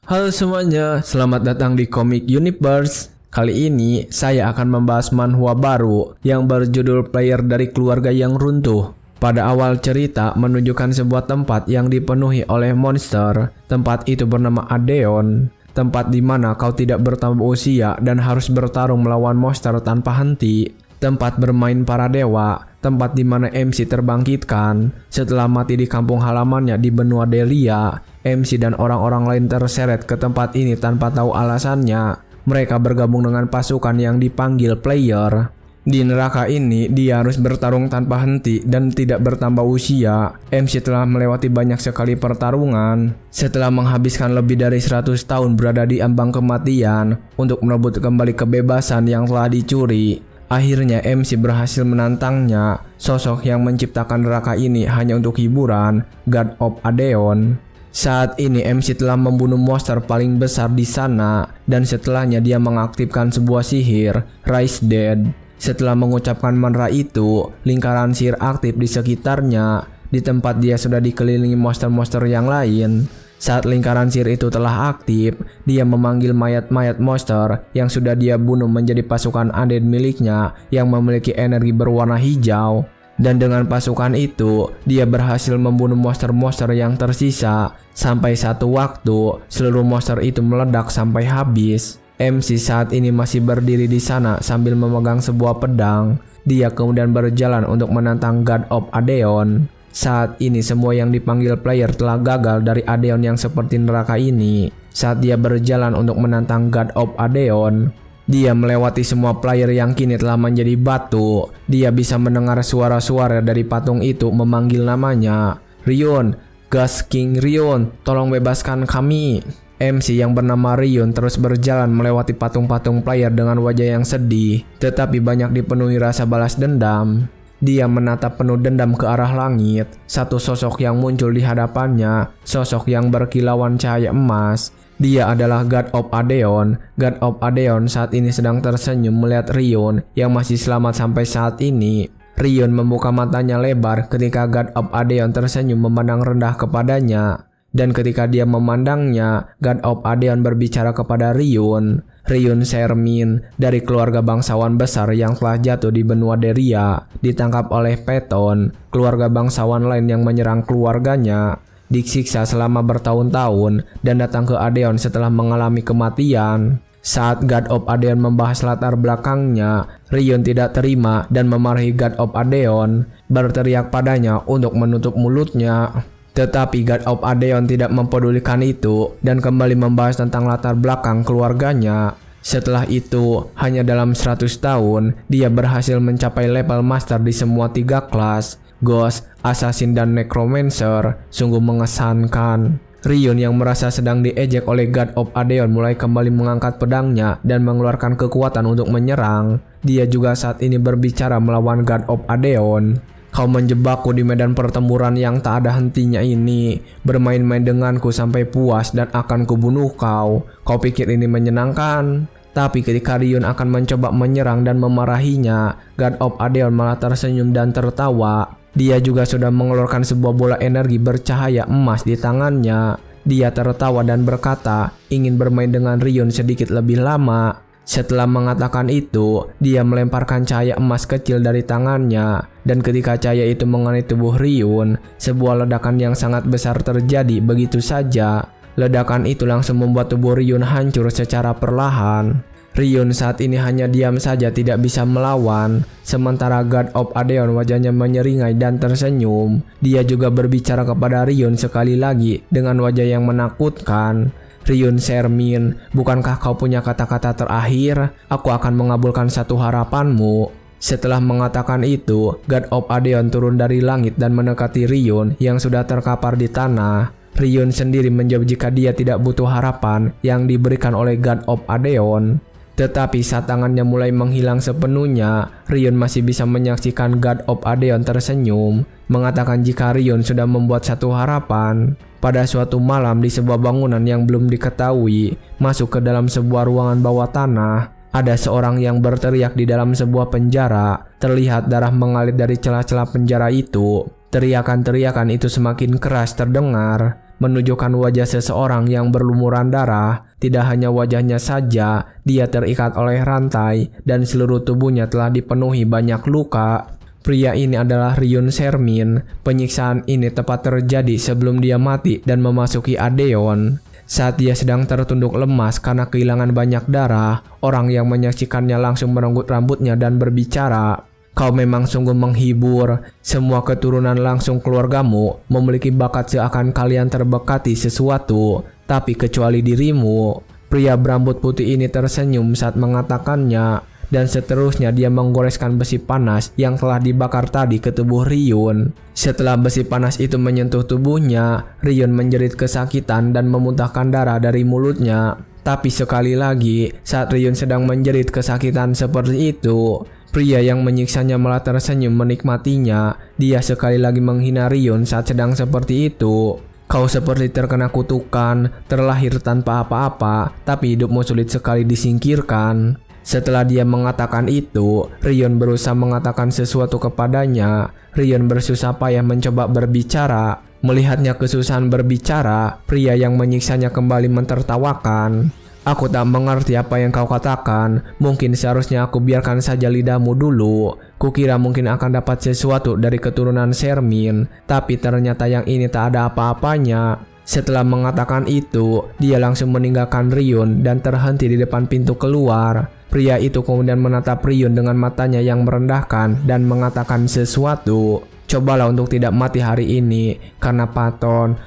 Halo semuanya, selamat datang di Comic Universe. Kali ini saya akan membahas manhwa baru yang berjudul Player dari Keluarga yang Runtuh. Pada awal cerita menunjukkan sebuah tempat yang dipenuhi oleh monster. Tempat itu bernama Adeon. Tempat di mana kau tidak bertambah usia dan harus bertarung melawan monster tanpa henti. Tempat bermain para dewa. Tempat di mana MC terbangkitkan. Setelah mati di kampung halamannya di benua Delia, MC dan orang-orang lain terseret ke tempat ini tanpa tahu alasannya. Mereka bergabung dengan pasukan yang dipanggil Player. Di neraka ini, dia harus bertarung tanpa henti dan tidak bertambah usia. MC telah melewati banyak sekali pertarungan. Setelah menghabiskan lebih dari 100 tahun berada di ambang kematian untuk merebut kembali kebebasan yang telah dicuri, akhirnya MC berhasil menantangnya. Sosok yang menciptakan neraka ini hanya untuk hiburan, God of Adeon. Saat ini MC telah membunuh monster paling besar di sana, dan setelahnya dia mengaktifkan sebuah sihir, Rise Dead. Setelah mengucapkan mantra itu, lingkaran sihir aktif di sekitarnya. Di tempat dia sudah dikelilingi monster-monster yang lain. Saat lingkaran sihir itu telah aktif, dia memanggil mayat-mayat monster yang sudah dia bunuh menjadi pasukan undead miliknya yang memiliki energi berwarna hijau. Dan dengan pasukan itu, dia berhasil membunuh monster-monster yang tersisa. Sampai satu waktu, seluruh monster itu meledak sampai habis. MC saat ini masih berdiri di sana sambil memegang sebuah pedang. Dia kemudian berjalan untuk menantang God of Adeon. Saat ini semua yang dipanggil Player telah gagal dari Adeon yang seperti neraka ini. Saat dia berjalan untuk menantang God of Adeon, dia melewati semua player yang kini telah menjadi batu. Dia bisa mendengar suara-suara dari patung itu memanggil namanya. Rion, Gas King Rion, tolong bebaskan kami. MC yang bernama Rion terus berjalan melewati patung-patung player dengan wajah yang sedih, tetapi banyak dipenuhi rasa balas dendam. Dia menatap penuh dendam ke arah langit. Satu sosok yang muncul di hadapannya, sosok yang berkilauan cahaya emas. Dia adalah God of Adeon. God of Adeon saat ini sedang tersenyum melihat Rion yang masih selamat sampai saat ini. Rion membuka matanya lebar ketika God of Adeon tersenyum memandang rendah kepadanya. Dan ketika dia memandangnya, God of Adeon berbicara kepada Rion. Rion Sermin dari keluarga bangsawan besar yang telah jatuh di benua Deria, ditangkap oleh Peton, keluarga bangsawan lain yang menyerang keluarganya. Disiksa selama bertahun-tahun dan datang ke Adeon setelah mengalami kematian. Saat God of Adeon membahas latar belakangnya, Rion tidak terima dan memarahi God of Adeon, berteriak padanya untuk menutup mulutnya. Tetapi God of Adeon tidak mempedulikan itu dan kembali membahas tentang latar belakang keluarganya. Setelah itu, hanya dalam 100 tahun, dia berhasil mencapai level master di semua 3 kelas, Ghost, Assassin, dan Necromancer. Sungguh mengesankan. Rion yang merasa sedang diejek oleh God of Adeon mulai kembali mengangkat pedangnya dan mengeluarkan kekuatan untuk menyerang. Dia juga saat ini berbicara melawan God of Adeon. Kau menjebakku di medan pertempuran yang tak ada hentinya ini. Bermain-main denganku sampai puas dan akan kubunuh kau. Kau pikir ini menyenangkan? Tapi ketika Rion akan mencoba menyerang dan memarahinya, God of Adeon malah tersenyum dan tertawa. Dia juga sudah mengeluarkan sebuah bola energi bercahaya emas di tangannya. Dia tertawa dan berkata, ingin bermain dengan Rion sedikit lebih lama. Setelah mengatakan itu, dia melemparkan cahaya emas kecil dari tangannya. Dan ketika cahaya itu mengenai tubuh Rion, sebuah ledakan yang sangat besar terjadi begitu saja. Ledakan itu langsung membuat tubuh Rion hancur secara perlahan. Rion saat ini hanya diam saja tidak bisa melawan. Sementara God of Adeon wajahnya menyeringai dan tersenyum. Dia juga berbicara kepada Rion sekali lagi dengan wajah yang menakutkan. Rion Sermin, bukankah kau punya kata-kata terakhir? Aku akan mengabulkan satu harapanmu. Setelah mengatakan itu, God of Adeon turun dari langit dan mendekati Rion yang sudah terkapar di tanah. Rion sendiri menjawab jika dia tidak butuh harapan yang diberikan oleh God of Adeon. Tetapi saat tangannya mulai menghilang sepenuhnya, Rion masih bisa menyaksikan God of Adeon tersenyum, mengatakan jika Rion sudah membuat satu harapan. Pada suatu malam di sebuah bangunan yang belum diketahui, masuk ke dalam sebuah ruangan bawah tanah, ada seorang yang berteriak di dalam sebuah penjara. Terlihat darah mengalir dari celah-celah penjara itu. Teriakan-teriakan itu semakin keras terdengar. menunjukkan wajah seseorang yang berlumuran darah. Tidak hanya wajahnya saja, dia terikat oleh rantai dan seluruh tubuhnya telah dipenuhi banyak luka. Pria ini adalah Ryun Sermin. Penyiksaan ini tepat terjadi sebelum dia mati dan memasuki Adeon. Saat dia sedang tertunduk lemas karena kehilangan banyak darah, orang yang menyaksikannya langsung merenggut rambutnya dan berbicara, "Kau memang sungguh menghibur. Semua keturunan langsung keluargamu memiliki bakat seakan kalian terbekati sesuatu, tapi kecuali dirimu." Pria berambut putih ini tersenyum saat mengatakannya, dan seterusnya dia menggoreskan besi panas yang telah dibakar tadi ke tubuh Ryun. Setelah besi panas itu menyentuh tubuhnya, Ryun menjerit kesakitan dan memuntahkan darah dari mulutnya. Tapi sekali lagi, saat Ryun sedang menjerit kesakitan seperti itu, pria yang menyiksanya malah tersenyum menikmatinya. Dia sekali lagi menghina Ryun saat sedang seperti itu. "Kau seperti terkena kutukan, terlahir tanpa apa-apa, tapi hidupmu sulit sekali disingkirkan." Setelah dia mengatakan itu, Ryun berusaha mengatakan sesuatu kepadanya. Ryun bersusah payah mencoba berbicara. Melihatnya kesusahan berbicara, pria yang menyiksanya kembali mentertawakan. "Aku tak mengerti apa yang kau katakan. Mungkin seharusnya aku biarkan saja lidahmu dulu. Kukira mungkin akan dapat sesuatu dari keturunan Sermin, tapi ternyata yang ini tak ada apa-apanya." Setelah mengatakan itu, dia langsung meninggalkan Ryun dan terhenti di depan pintu keluar. Pria itu kemudian menatap Ryun dengan matanya yang merendahkan dan mengatakan sesuatu. "Cobalah untuk tidak mati hari ini, karena Paton,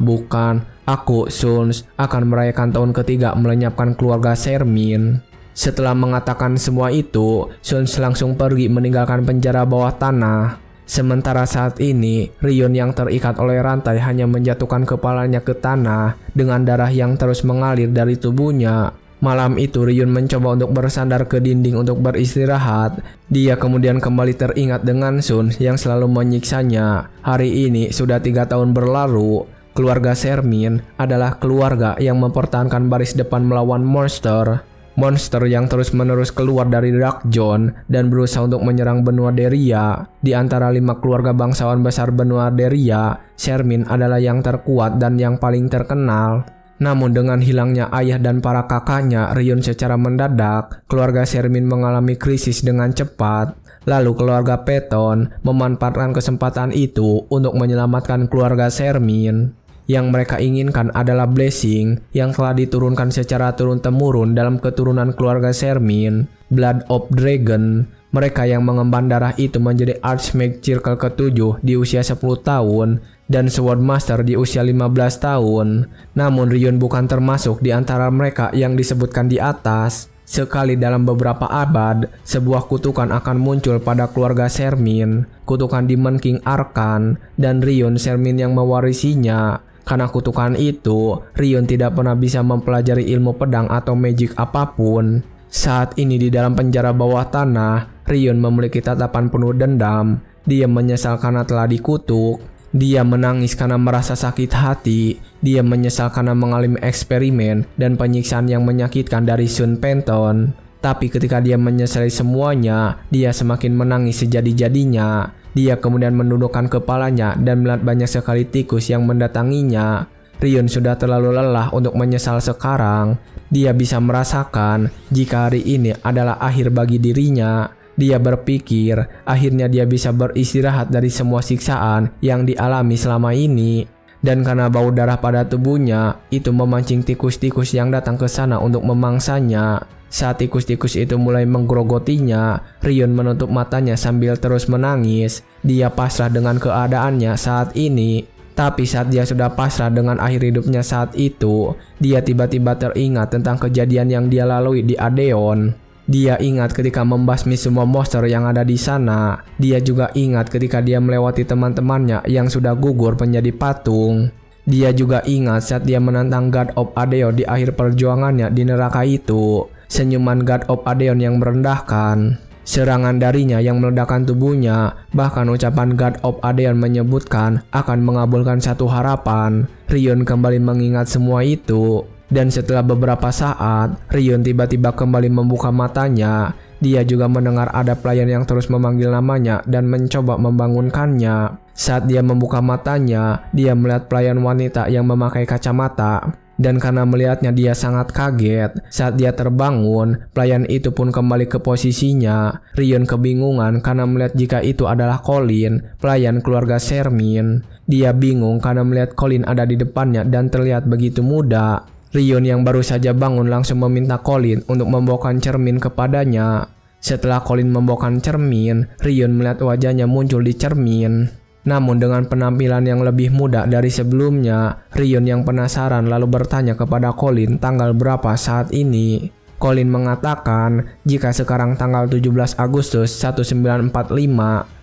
bukan, aku, Suns, akan merayakan tahun ketiga melenyapkan keluarga Sermin." Setelah mengatakan semua itu, Suns langsung pergi meninggalkan penjara bawah tanah. Sementara saat ini, Ryun yang terikat oleh rantai hanya menjatuhkan kepalanya ke tanah dengan darah yang terus mengalir dari tubuhnya. Malam itu Ryun mencoba untuk bersandar ke dinding untuk beristirahat. Dia kemudian kembali teringat dengan Sun yang selalu menyiksanya. Hari ini sudah 3 tahun berlalu. Keluarga Sermin adalah keluarga yang mempertahankan baris depan melawan monster. Monster yang terus-menerus keluar dari Dark Zone dan berusaha untuk menyerang benua Deria. Di antara 5 keluarga bangsawan besar benua Deria, Sermin adalah yang terkuat dan yang paling terkenal. Namun dengan hilangnya ayah dan para kakaknya Ryun secara mendadak, keluarga Sermin mengalami krisis dengan cepat. Lalu keluarga Peton memanfaatkan kesempatan itu untuk menyelamatkan keluarga Sermin. Yang mereka inginkan adalah blessing yang telah diturunkan secara turun-temurun dalam keturunan keluarga Sermin, Blood of Dragon. Mereka yang mengemban darah itu menjadi Archmage Circle ke-7 di usia 10 tahun dan Swordmaster di usia 15 tahun. Namun Ryun bukan termasuk di antara mereka yang disebutkan di atas. Sekali dalam beberapa abad, sebuah kutukan akan muncul pada keluarga Sermin, kutukan Demon King Arkan, dan Ryun Sermin yang mewarisinya. Karena kutukan itu, Ryun tidak pernah bisa mempelajari ilmu pedang atau magic apapun. Saat ini di dalam penjara bawah tanah, Ryun memiliki tatapan penuh dendam. Dia menyesal karena telah dikutuk. Dia menangis karena merasa sakit hati. Dia menyesal karena mengalami eksperimen dan penyiksaan yang menyakitkan dari Sun Penton. Tapi ketika dia menyesali semuanya, dia semakin menangis sejadi-jadinya. Dia kemudian menundukkan kepalanya dan melihat banyak sekali tikus yang mendatanginya. Ryun sudah terlalu lelah untuk menyesal sekarang. Dia bisa merasakan jika hari ini adalah akhir bagi dirinya. Dia berpikir akhirnya dia bisa beristirahat dari semua siksaan yang dialami selama ini. Dan karena bau darah pada tubuhnya, itu memancing tikus-tikus yang datang ke sana untuk memangsanya. Saat tikus-tikus itu mulai menggerogotinya, Ryun menutup matanya sambil terus menangis. Dia pasrah dengan keadaannya saat ini. Tapi saat dia sudah pasrah dengan akhir hidupnya saat itu, dia tiba-tiba teringat tentang kejadian yang dia lalui di Adeon. Dia ingat ketika membasmi semua monster yang ada di sana. Dia juga ingat ketika dia melewati teman-temannya yang sudah gugur menjadi patung. Dia juga ingat saat dia menantang God of Adeon di akhir perjuangannya di neraka itu. Senyuman God of Adeon yang merendahkan, serangan darinya yang meledakkan tubuhnya, bahkan ucapan God of Adeon menyebutkan akan mengabulkan satu harapan. Ryun kembali mengingat semua itu. Dan setelah beberapa saat, Ryun tiba-tiba kembali membuka matanya. Dia juga mendengar ada pelayan yang terus memanggil namanya dan mencoba membangunkannya. Saat dia membuka matanya, dia melihat pelayan wanita yang memakai kacamata. Dan karena melihatnya dia sangat kaget. Saat dia terbangun, pelayan itu pun kembali ke posisinya. Rion kebingungan karena melihat jika itu adalah Colin, pelayan keluarga Shermin. Dia bingung karena melihat Colin ada di depannya dan terlihat begitu muda. Rion yang baru saja bangun langsung meminta Colin untuk membawakan cermin kepadanya. Setelah Colin membawakan cermin, Rion melihat wajahnya muncul di cermin. Namun dengan penampilan yang lebih muda dari sebelumnya, Rion yang penasaran lalu bertanya kepada Colin tanggal berapa saat ini. Colin mengatakan jika sekarang tanggal 17 Agustus 1945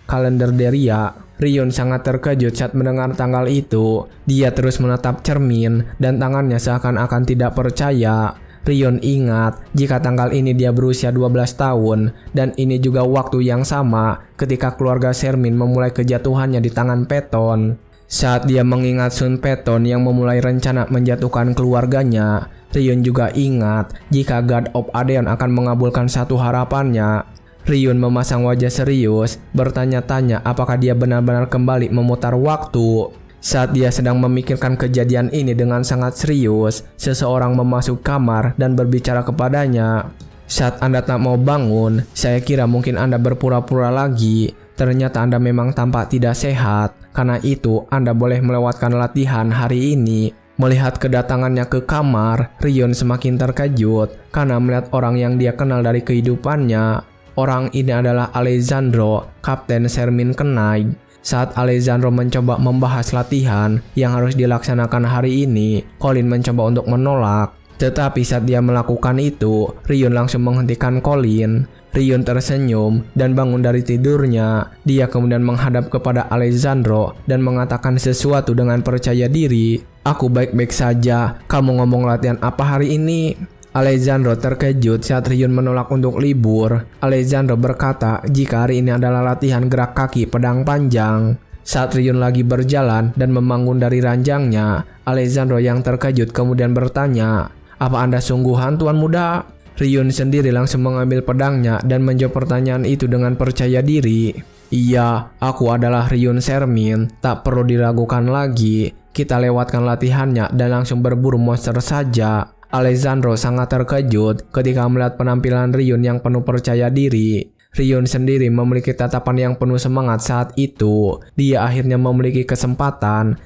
kalender Deria. Rion sangat terkejut saat mendengar tanggal itu. Dia terus menatap cermin dan tangannya seakan-akan tidak percaya. Rion ingat jika tanggal ini dia berusia 12 tahun dan ini juga waktu yang sama ketika keluarga Shermin memulai kejatuhannya di tangan Peyton. Saat dia mengingat Sun Peyton yang memulai rencana menjatuhkan keluarganya, Rion juga ingat jika God of Adeon akan mengabulkan satu harapannya. Rion memasang wajah serius, bertanya-tanya apakah dia benar-benar kembali memutar waktu. Saat dia sedang memikirkan kejadian ini dengan sangat serius, seseorang memasuk kamar dan berbicara kepadanya. Saat Anda tak mau bangun, saya kira mungkin Anda berpura-pura lagi. Ternyata Anda memang tampak tidak sehat. Karena itu, Anda boleh melewatkan latihan hari ini. Melihat kedatangannya ke kamar, Rion semakin terkejut karena melihat orang yang dia kenal dari kehidupannya. Orang ini adalah Alessandro, Kapten Shermin Knight. Saat Alessandro mencoba membahas latihan yang harus dilaksanakan hari ini, Colin mencoba untuk menolak. Tetapi saat dia melakukan itu, Rion langsung menghentikan Colin. Rion tersenyum dan bangun dari tidurnya. Dia kemudian menghadap kepada Alessandro dan mengatakan sesuatu dengan percaya diri. "Aku baik-baik saja. Kamu ngomong latihan apa hari ini?" Alessandro terkejut saat Rion menolak untuk libur. Alessandro berkata jika hari ini adalah latihan gerak kaki pedang panjang. Saat Rion lagi berjalan dan membangun dari ranjangnya, Alessandro yang terkejut kemudian bertanya, "Apa Anda sungguhan Tuan Muda?" Rion sendiri langsung mengambil pedangnya dan menjawab pertanyaan itu dengan percaya diri. "Iya, aku adalah Rion Shermin. Tak perlu diragukan lagi. Kita lewatkan latihannya dan langsung berburu monster saja." Alessandro sangat terkejut ketika melihat penampilan Rion yang penuh percaya diri. Rion sendiri memiliki tatapan yang penuh semangat saat itu. Dia akhirnya memiliki kesempatan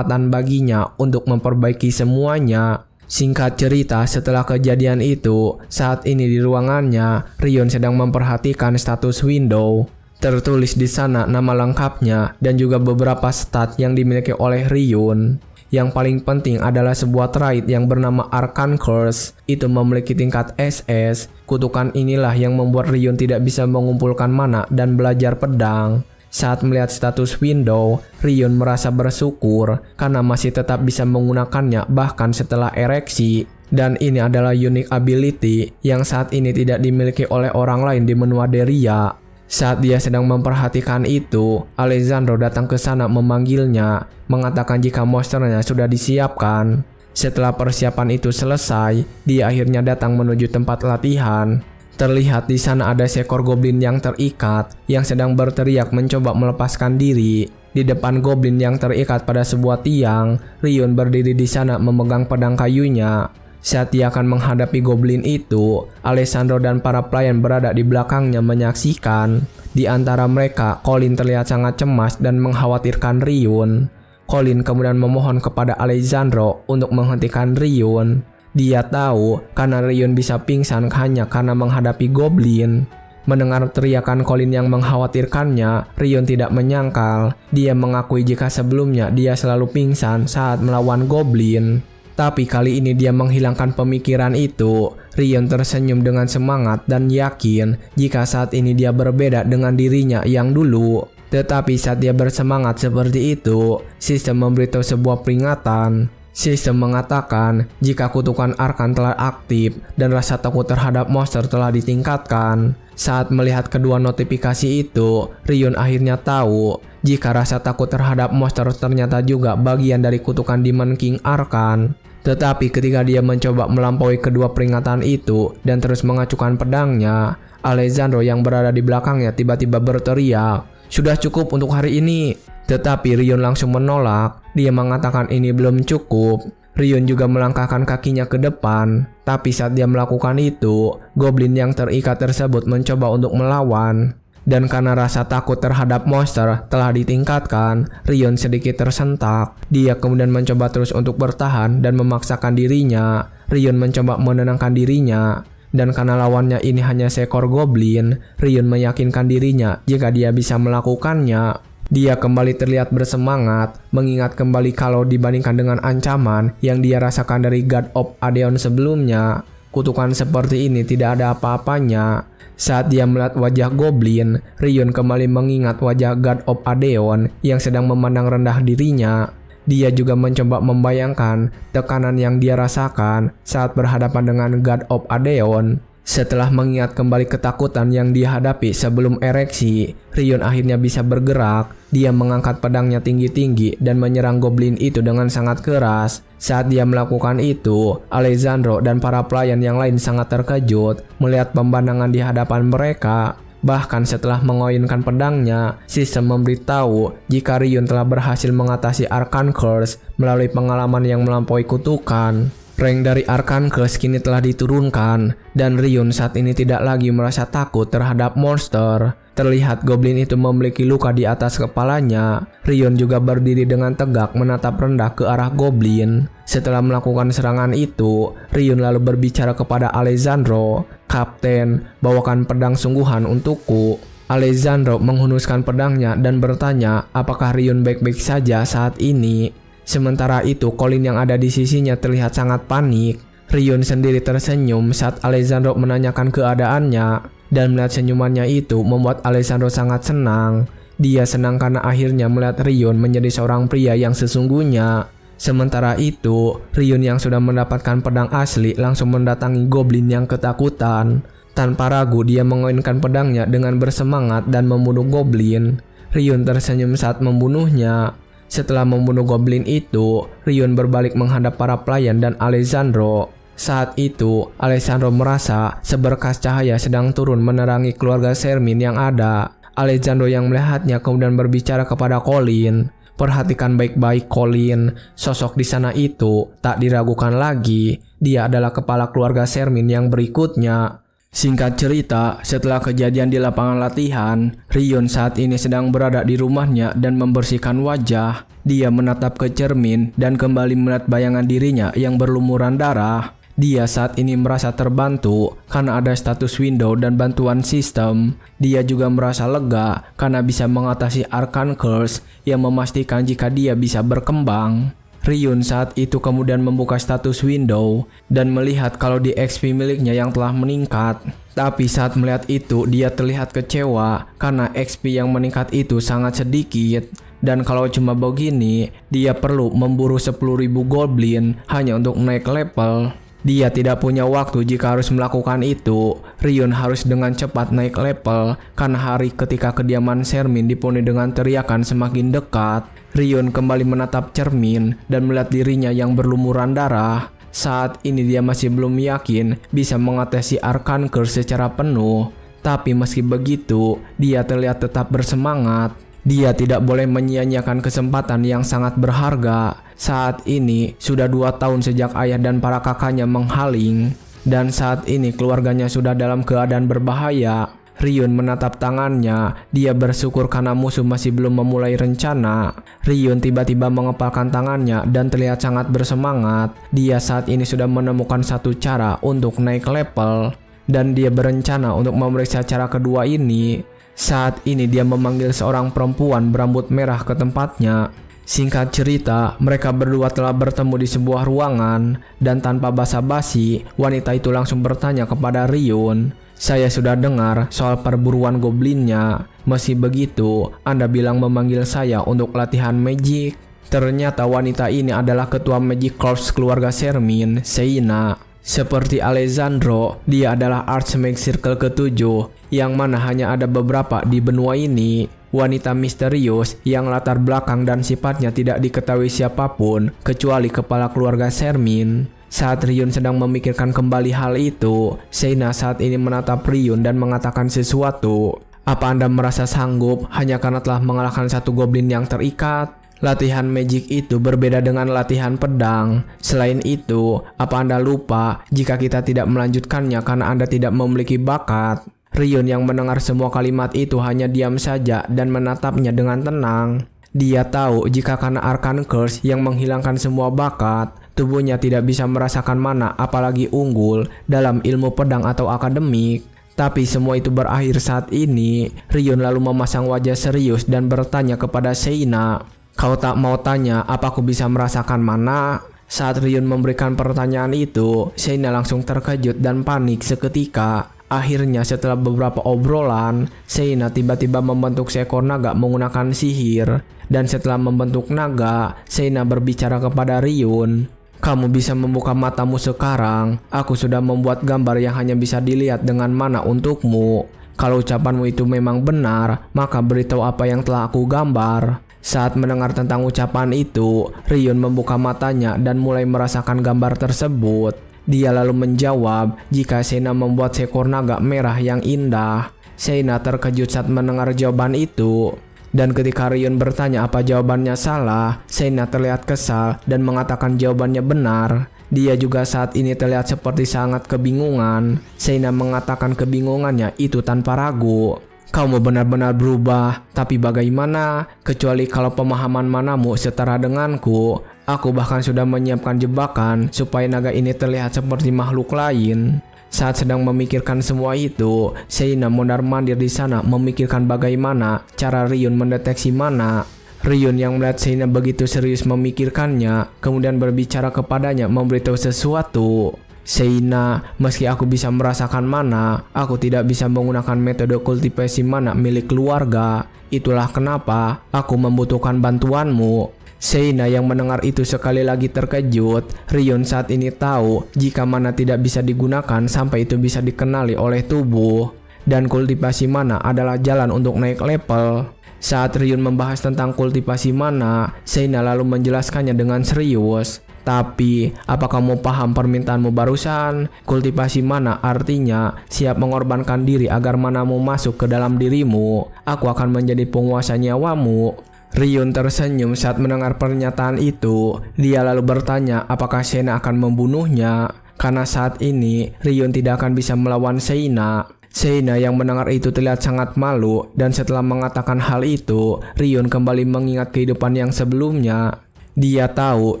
baginya untuk memperbaiki semuanya. Singkat cerita, setelah kejadian itu, saat ini di ruangannya, Rion sedang memperhatikan status window. Tertulis di sana nama lengkapnya dan juga beberapa stat yang dimiliki oleh Rion. Yang paling penting adalah sebuah trait yang bernama Arcane Curse. Itu memiliki tingkat SS. Kutukan inilah yang membuat Rion tidak bisa mengumpulkan mana dan belajar pedang. Saat melihat status window, Rion merasa bersyukur karena masih tetap bisa menggunakannya bahkan setelah ereksi. Dan ini adalah unique ability yang saat ini tidak dimiliki oleh orang lain di benua Deria. Saat dia sedang memperhatikan itu, Alessandro datang ke sana memanggilnya, mengatakan jika monsternya sudah disiapkan. Setelah persiapan itu selesai, dia akhirnya datang menuju tempat latihan. Terlihat di sana ada seekor goblin yang terikat, yang sedang berteriak mencoba melepaskan diri. Di depan goblin yang terikat pada sebuah tiang, Rion berdiri di sana memegang pedang kayunya. Saat dia akan menghadapi goblin itu, Alessandro dan para pelayan berada di belakangnya menyaksikan. Di antara mereka, Colin terlihat sangat cemas dan mengkhawatirkan Rion. Colin kemudian memohon kepada Alessandro untuk menghentikan Rion. Dia tahu karena Rion bisa pingsan hanya karena menghadapi goblin. Mendengar teriakan Colin yang mengkhawatirkannya, Rion tidak menyangkal. Dia mengakui jika sebelumnya dia selalu pingsan saat melawan goblin. Tapi kali ini dia menghilangkan pemikiran itu. Rion tersenyum dengan semangat dan yakin jika saat ini dia berbeda dengan dirinya yang dulu. Tetapi saat dia bersemangat seperti itu, sistem memberitahu sebuah peringatan. Sistem mengatakan jika kutukan Arkan telah aktif dan rasa takut terhadap monster telah ditingkatkan. Saat melihat kedua notifikasi itu, Rion akhirnya tahu jika rasa takut terhadap monster ternyata juga bagian dari kutukan Demon King Arkan. Tetapi ketika dia mencoba melampaui kedua peringatan itu dan terus mengacukan pedangnya, Alessandro yang berada di belakangnya tiba-tiba berteriak, "Sudah cukup untuk hari ini." Tetapi Rion langsung menolak. Dia mengatakan ini belum cukup. Rion juga melangkahkan kakinya ke depan. Tapi saat dia melakukan itu, goblin yang terikat tersebut mencoba untuk melawan. Dan karena rasa takut terhadap monster telah ditingkatkan, Rion sedikit tersentak. Dia kemudian mencoba terus untuk bertahan dan memaksakan dirinya. Rion mencoba menenangkan dirinya. Dan karena lawannya ini hanya seekor goblin, Rion meyakinkan dirinya jika dia bisa melakukannya. Dia kembali terlihat bersemangat, mengingat kembali kalau dibandingkan dengan ancaman yang dia rasakan dari God of Adeon sebelumnya, kutukan seperti ini tidak ada apa-apanya. Saat dia melihat wajah goblin, Rion kembali mengingat wajah God of Adeon yang sedang memandang rendah dirinya. Dia juga mencoba membayangkan tekanan yang dia rasakan saat berhadapan dengan God of Adeon. Setelah mengingat kembali ketakutan yang dihadapi sebelum ereksi, Rion akhirnya bisa bergerak. Dia mengangkat pedangnya tinggi-tinggi dan menyerang goblin itu dengan sangat keras. Saat dia melakukan itu, Alessandro dan para pelayan yang lain sangat terkejut melihat pemandangan di hadapan mereka. Bahkan setelah mengoyunkan pedangnya, sistem memberitahu jika Rion telah berhasil mengatasi Arcane Curse melalui pengalaman yang melampaui kutukan. Rank dari Arcane Curse kini telah diturunkan, dan Rion saat ini tidak lagi merasa takut terhadap monster. Terlihat goblin itu memiliki luka di atas kepalanya. Rion juga berdiri dengan tegak menatap rendah ke arah goblin. Setelah melakukan serangan itu, Rion lalu berbicara kepada Alessandro, "Kapten, bawakan pedang sungguhan untukku." Alessandro menghunuskan pedangnya dan bertanya apakah Rion baik-baik saja saat ini. Sementara itu, Colin yang ada di sisinya terlihat sangat panik. Rion sendiri tersenyum saat Alessandro menanyakan keadaannya, dan melihat senyumannya itu membuat Alessandro sangat senang. Dia senang karena akhirnya melihat Rion menjadi seorang pria yang sesungguhnya. Sementara itu, Rion yang sudah mendapatkan pedang asli langsung mendatangi goblin yang ketakutan. Tanpa ragu, dia mengoyunkan pedangnya dengan bersemangat dan membunuh goblin. Rion tersenyum saat membunuhnya. Setelah membunuh goblin itu, Rion berbalik menghadap para pelayan dan Alessandro. Saat itu, Alessandro merasa seberkas cahaya sedang turun menerangi keluarga Sermin yang ada. Alessandro yang melihatnya kemudian berbicara kepada Colin. "Perhatikan baik-baik, Colin. Sosok di sana itu tak diragukan lagi. Dia adalah kepala keluarga Sermin yang berikutnya." Singkat cerita, setelah kejadian di lapangan latihan, Rion saat ini sedang berada di rumahnya dan membersihkan wajah. Dia menatap ke cermin dan kembali melihat bayangan dirinya yang berlumuran darah. Dia saat ini merasa terbantu karena ada status window dan bantuan sistem. Dia juga merasa lega karena bisa mengatasi Arcane Curse yang memastikan jika dia bisa berkembang. Rion saat itu kemudian membuka status window dan melihat kalau di XP miliknya yang telah meningkat. Tapi saat melihat itu, dia terlihat kecewa karena XP yang meningkat itu sangat sedikit. Dan kalau cuma begini, dia perlu memburu 10.000 goblin hanya untuk naik level. Dia tidak punya waktu jika harus melakukan itu. Rion harus dengan cepat naik level karena hari ketika kediaman Sermin dipenuhi dengan teriakan semakin dekat. Rion kembali menatap cermin dan melihat dirinya yang berlumuran darah. Saat ini dia masih belum yakin bisa mengatasi Arcane Curse secara penuh. Tapi meski begitu, dia terlihat tetap bersemangat. Dia tidak boleh menyia-nyiakan kesempatan yang sangat berharga. Saat ini sudah 2 tahun sejak ayah dan para kakaknya menghaling. Dan saat ini keluarganya sudah dalam keadaan berbahaya. Rion menatap tangannya. Dia bersyukur karena musuh masih belum memulai rencana. Rion tiba-tiba mengepalkan tangannya dan terlihat sangat bersemangat. Dia saat ini sudah menemukan satu cara untuk naik level. Dan dia berencana untuk memeriksa cara kedua ini. Saat ini dia memanggil seorang perempuan berambut merah ke tempatnya. Singkat cerita, mereka berdua telah bertemu di sebuah ruangan. Dan tanpa basa-basi, wanita itu langsung bertanya kepada Rion, "Saya sudah dengar soal perburuan goblinnya. Meski begitu, Anda bilang memanggil saya untuk latihan magic." Ternyata wanita ini adalah ketua Magic Corps keluarga Sermin, Seina. Seperti Alessandro, dia adalah Archmage Circle ke-7, yang mana hanya ada beberapa di benua ini. Wanita misterius yang latar belakang dan sifatnya tidak diketahui siapapun kecuali kepala keluarga Sermin. Saat Rion sedang memikirkan kembali hal itu, Seina saat ini menatap Rion dan mengatakan sesuatu. Apa Anda merasa sanggup hanya karena telah mengalahkan satu goblin yang terikat? Latihan magic itu berbeda dengan latihan pedang. Selain itu, apa Anda lupa jika kita tidak melanjutkannya karena Anda tidak memiliki bakat? Ryun yang mendengar semua kalimat itu hanya diam saja dan menatapnya dengan tenang. Dia tahu jika karena Arcane Curse yang menghilangkan semua bakat, tubuhnya tidak bisa merasakan mana apalagi unggul dalam ilmu pedang atau akademik. Tapi semua itu berakhir saat ini. Ryun lalu memasang wajah serius dan bertanya kepada Seina, "Kau tak mau tanya apa aku bisa merasakan mana?" Saat Ryun memberikan pertanyaan itu, Seina langsung terkejut dan panik seketika. Akhirnya setelah beberapa obrolan, Seina tiba-tiba membentuk seekor naga menggunakan sihir. Dan setelah membentuk naga, Seina berbicara kepada Ryun, "Kamu bisa membuka matamu sekarang. Aku sudah membuat gambar yang hanya bisa dilihat dengan mana untukmu. Kalau ucapanmu itu memang benar, maka beritahu apa yang telah aku gambar." Saat mendengar tentang ucapan itu, Ryun membuka matanya dan mulai merasakan gambar tersebut. Dia lalu menjawab jika Seina membuat seekor naga merah yang indah. Seina terkejut saat mendengar jawaban itu. Dan ketika Ryun bertanya apa jawabannya salah, Seina terlihat kesal dan mengatakan jawabannya benar. Dia juga saat ini terlihat seperti sangat kebingungan. Seina mengatakan kebingungannya itu tanpa ragu. "Kamu benar-benar berubah, tapi bagaimana? Kecuali kalau pemahaman manamu setara denganku. Aku bahkan sudah menyiapkan jebakan supaya naga ini terlihat seperti makhluk lain." Saat sedang memikirkan semua itu, Seina mondar-mandir di sana memikirkan bagaimana cara Ryun mendeteksi mana. Ryun yang melihat Seina begitu serius memikirkannya, kemudian berbicara kepadanya memberitahu sesuatu. "Seina, meski aku bisa merasakan mana, aku tidak bisa menggunakan metode kultivasi mana milik keluarga. Itulah kenapa aku membutuhkan bantuanmu." Seina yang mendengar itu sekali lagi terkejut. Ryun saat ini tahu jika mana tidak bisa digunakan sampai itu bisa dikenali oleh tubuh. Dan kultivasi mana adalah jalan untuk naik level. Saat Ryun membahas tentang kultivasi mana, Seina lalu menjelaskannya dengan serius. "Tapi, apa kamu paham permintaanmu barusan? Kultivasi mana artinya siap mengorbankan diri agar manamu masuk ke dalam dirimu. Aku akan menjadi penguasa nyawamu." Ryun tersenyum saat mendengar pernyataan itu. Dia lalu bertanya apakah Seina akan membunuhnya. Karena saat ini Ryun tidak akan bisa melawan Seina. Seina yang mendengar itu terlihat sangat malu. Dan setelah mengatakan hal itu, Ryun kembali mengingat kehidupan yang sebelumnya. Dia tahu